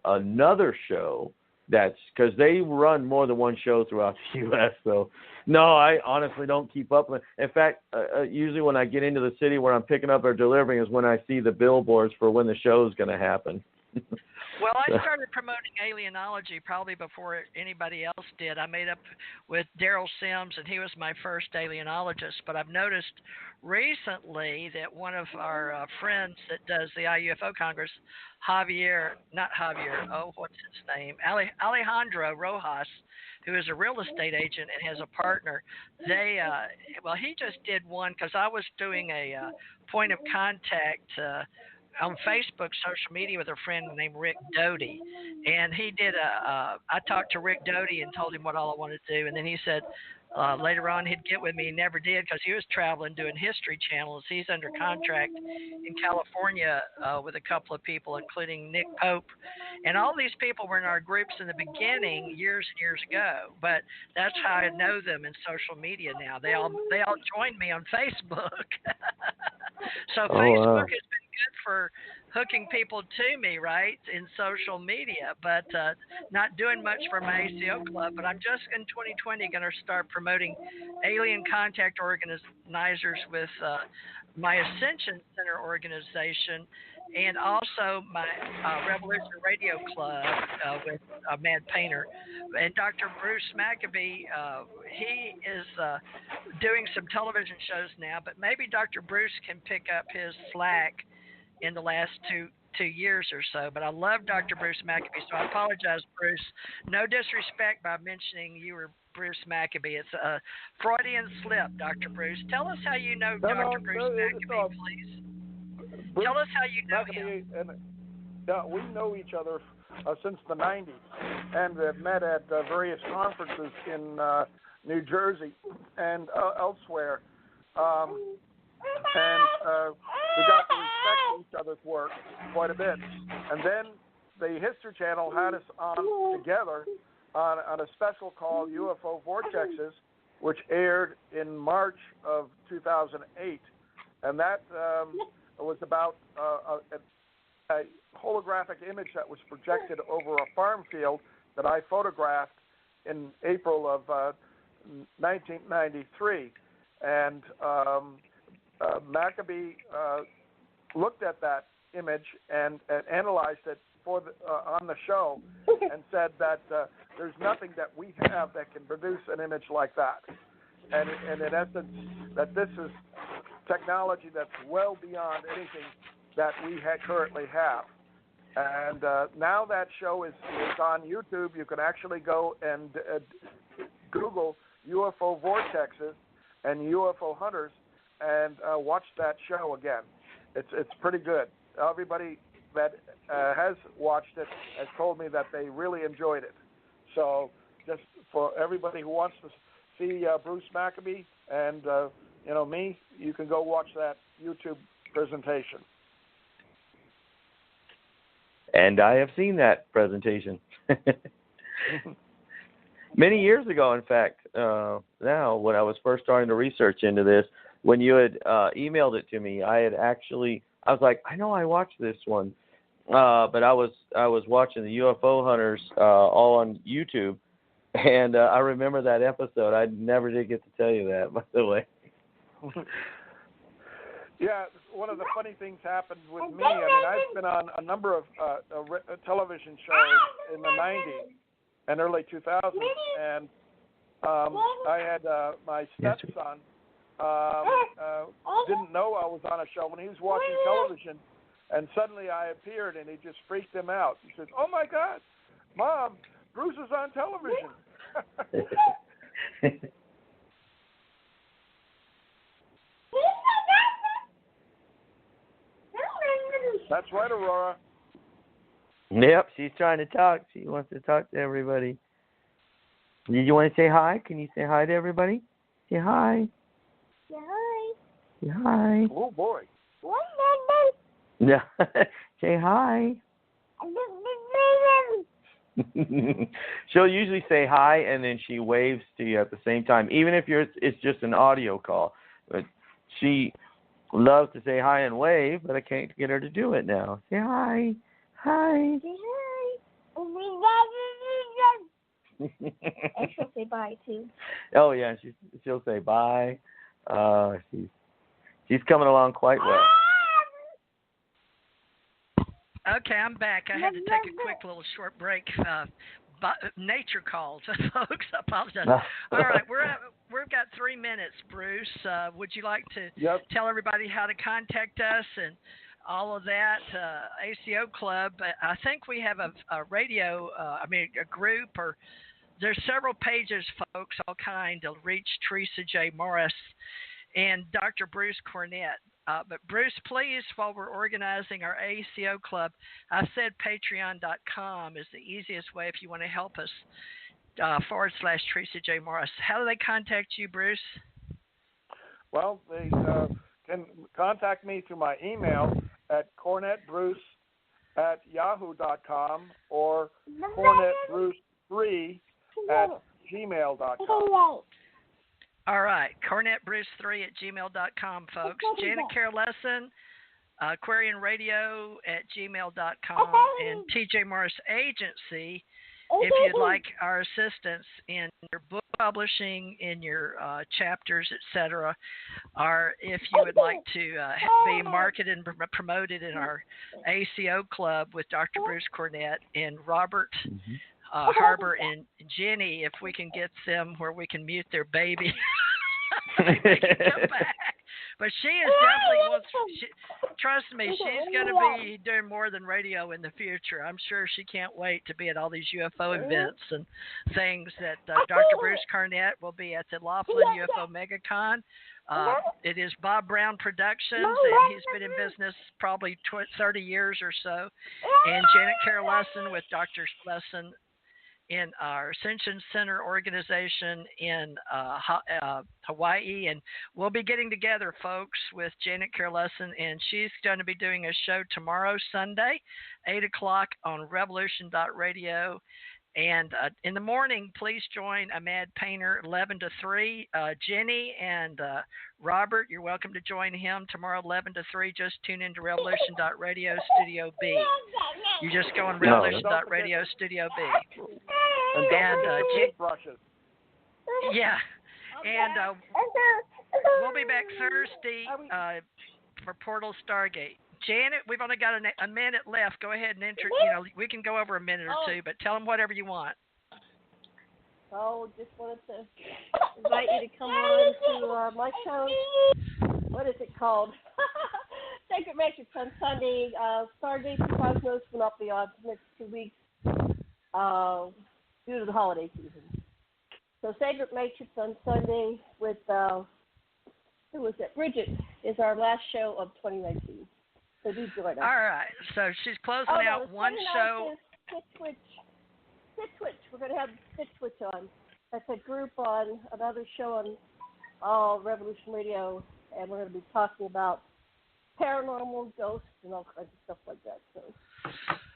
another show. That's because they run more than one show throughout the U.S. So, no, I honestly don't keep up with it. In fact, usually when I get into the city where I'm picking up or delivering is when I see the billboards for when the show is going to happen. Well, I started promoting alienology probably before anybody else did. I made up with Daryl Sims, and he was my first alienologist. But I've noticed recently that one of our friends that does the IUFO Congress, what's his name? Alejandro Rojas, who is a real estate agent and has a partner. He just did one because I was doing a point of contact on Facebook, social media, with a friend named Rick Doty, and he did I talked to Rick Doty and told him what all I wanted to do, and then he said later on he'd get with me. He never did because he was traveling doing History Channels. He's under contract in California with a couple of people, including Nick Pope, and all these people were in our groups in the beginning years and years ago. But that's how I know them in social media now. They all joined me on Facebook. So Facebook has been good for hooking people to me, right, in social media, but not doing much for my ACO club. But I'm just in 2020 going to start promoting alien contact organizers with my Ascension Center organization, and also my Revolution Radio Club with Mad Painter. And Dr. Bruce Maccabee, he is doing some television shows now, but maybe Dr. Bruce can pick up his slack in the last two years or so. But I love Dr. Bruce Maccabee, so I apologize, Bruce. No disrespect by mentioning you were Bruce Maccabee. It's a Freudian slip, Dr. Bruce. Tell us how you know Dr. Bruce Maccabee, please. Bruce, tell us how you know him. And, we know each other since the 90s, and have met at various conferences in New Jersey and elsewhere. And we got to respect each other's work quite a bit. And then the History Channel had us on together on a special called UFO Vortexes, which aired in March of 2008. And that was about a holographic image that was projected over a farm field that I photographed in April of 1993. And Maccabee looked at that image and analyzed it for on the show and said that there's nothing that we have that can produce an image like that. And in essence, that this is technology that's well beyond anything that we currently have. And now that show is on YouTube. You can actually go and Google UFO Vortexes and UFO Hunters and watch that show again. It's pretty good. Everybody that has watched it has told me that they really enjoyed it. So just for everybody who wants to see Bruce Maccabee and me, you can go watch that YouTube presentation. And I have seen that presentation. Many years ago, in fact, now when I was first starting to research into this, when you had emailed it to me, I was like, I know I watched this one, but I was watching the UFO Hunters all on YouTube, and I remember that episode. I never did get to tell you that, by the way. Yeah, one of the funny things happened with me. I mean, I've been on a number of television shows in the 90s and early 2000s, and I had my stepson didn't know I was on a show when he was watching television, and suddenly I appeared, and it just freaked him out. He said, "Oh my God, Mom, Bruce is on television." That's right, Aurora. Yep, she's trying to talk. She wants to talk to everybody. Did you want to say hi? Can you say hi to everybody? Say hi. Say hi. Say hi. Oh, boy. Yeah. Say hi. She'll usually say hi, and then she waves to you at the same time, even if it's just an audio call. But she loves to say hi and wave, but I can't get her to do it now. Say hi. Hi. Say hi. And she'll say bye too. Oh yeah, she'll say bye. She's coming along quite well. Okay, I'm back. I had to take a quick little short break. Nature called, folks. I apologize. All right, we've got 3 minutes, Bruce. Would you like to tell everybody how to contact us and all of that? ACO Club. I think we have a radio. A group, or there's several pages, folks, all kind to reach Theresa J. Morris and Dr. Bruce Cornet. But Bruce, please, while we're organizing our ACO club, I said patreon.com is the easiest way if you want to help us, / Theresa J. Morris. How do they contact you, Bruce? Well, they can contact me through my email at cornetbruce@yahoo.com or cornetbruce3@gmail.com. All right, cornetbruce3@gmail.com, folks. Janet Carolesson, aquarianradio@gmail.com, and TJ Morris Agency, if you'd like our assistance in your book publishing, in your chapters, etc., or if you would like to be marketed and promoted in our ACO club with Dr. Bruce Cornet and Robert Harbor and Jenny, if we can get them where we can mute their baby, they can come back. But she is definitely trust me, she's going to be doing more than radio in the future. I'm sure she can't wait to be at all these UFO events and things that Dr. Bruce Cornet will be at the Laughlin UFO MegaCon. It is Bob Brown Productions, and he's been in business probably 30 years or so. And Janet Carolesson with Dr. Lesson in our Ascension Center organization in Hawaii. And we'll be getting together, folks, with Janet Carolesson, and she's going to be doing a show tomorrow, Sunday, 8 o'clock on Revolution.radio. And in the morning, please join a Mad Painter 11 to 3. Jenny and Robert, you're welcome to join him tomorrow 11 to 3. Just tune into Revolution.radio Studio B. You just go on Revolution.radio Studio B. And brushes. Yeah. And we'll be back Thursday for Portal Stargate. Janet, we've only got a minute left. Go ahead and enter. We can go over a minute or two, but tell them whatever you want. Oh, just wanted to invite you to come on to my show. What is it called? Sacred Matrix on Sunday. Stargate and Cosmos will not be on for the next 2 weeks due to the holiday season. So Sacred Matrix on Sunday with, who was it? Bridget is our last show of 2019. So do join us. All right. So she's closing out one show. Sit Twitch. We're going to have Sit Twitch on. That's a group on another show on Revolution Radio, and we're going to be talking about paranormal, ghosts, and all kinds of stuff like that. So,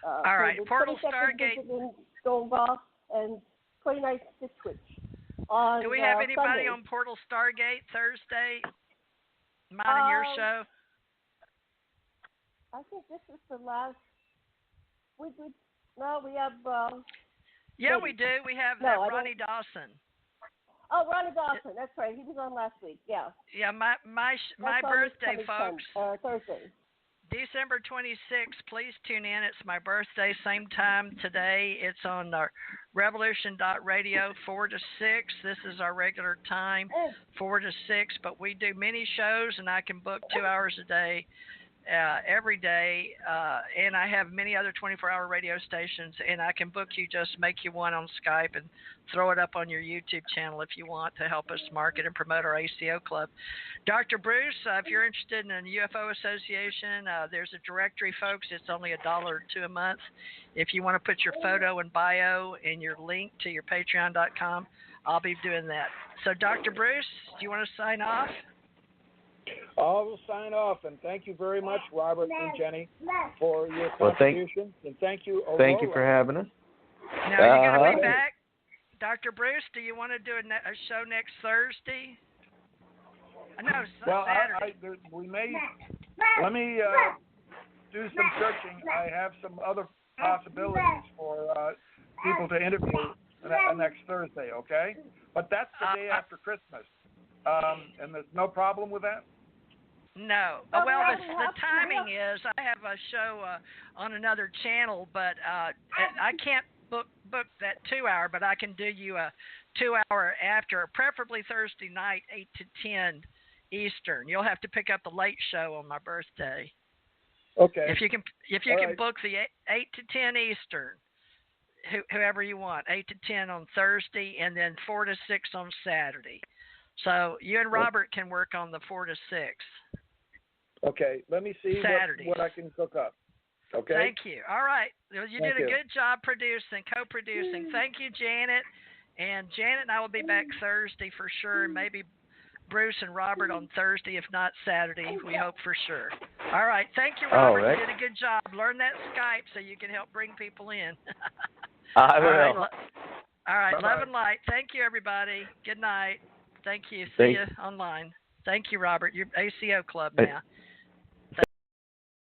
all right. So Portal Stargate. Going off, and 29th Sit Twitch. On, do we have anybody Sunday. on Portal Stargate Thursday? Mine and your show? I think this is the last. We have. Yeah, we do. We have Ronnie Dawson. Oh, Ronnie Dawson. That's right. He was on last week. Yeah. Yeah, my birthday, folks. Thursday. December 26th. Please tune in. It's my birthday. Same time today. It's on Revolution.radio 4 to 6. This is our regular time, 4 to 6. But we do mini shows, and I can book 2 hours a day. Every day, and I have many other 24-hour radio stations, and I can book you, just make you one on Skype and throw it up on your YouTube channel if you want to help us market and promote our ACO club. Dr. Bruce, if you're interested in a UFO association, there's a directory, folks. It's only $1 or $2 a month. If you want to put your photo and bio and your link to your patreon.com, I'll be doing that. So, Dr. Bruce, do you want to sign off? I will sign off, and thank you very much, Robert and Jenny, for your contributions, and thank you, Aurora. Thank you for having us. Now, you're going to be back? Dr. Bruce, do you want to do a show next Thursday? No, Saturday. Let me do some searching. I have some other possibilities for people to interview next Thursday, okay? But that's the day after Christmas. And there's no problem with that? No. Well, the timing is I have a show on another channel, but I can't book that 2 hour, but I can do you a 2 hour after, preferably Thursday night, 8 to 10 Eastern. You'll have to pick up the late show on my birthday. Okay. If you can book the 8 to 10 Eastern, whoever you want, 8 to 10 on Thursday, and then 4 to 6 on Saturday. So you and Robert can work on the 4 to 6. Okay, let me see what I can cook up. Okay. Thank you. All right. You did a good job producing, co-producing. Thank you, Janet. And Janet and I will be back Thursday for sure. Maybe Bruce and Robert on Thursday, if not Saturday. We hope for sure. All right. Thank you, Robert. All right. You did a good job. Learn that Skype so you can help bring people in. I will. All right. Bye-bye. Love and light. Thank you, everybody. Good night. Thank you. See Thank you online. Thank you, Robert. You're ACO Club now.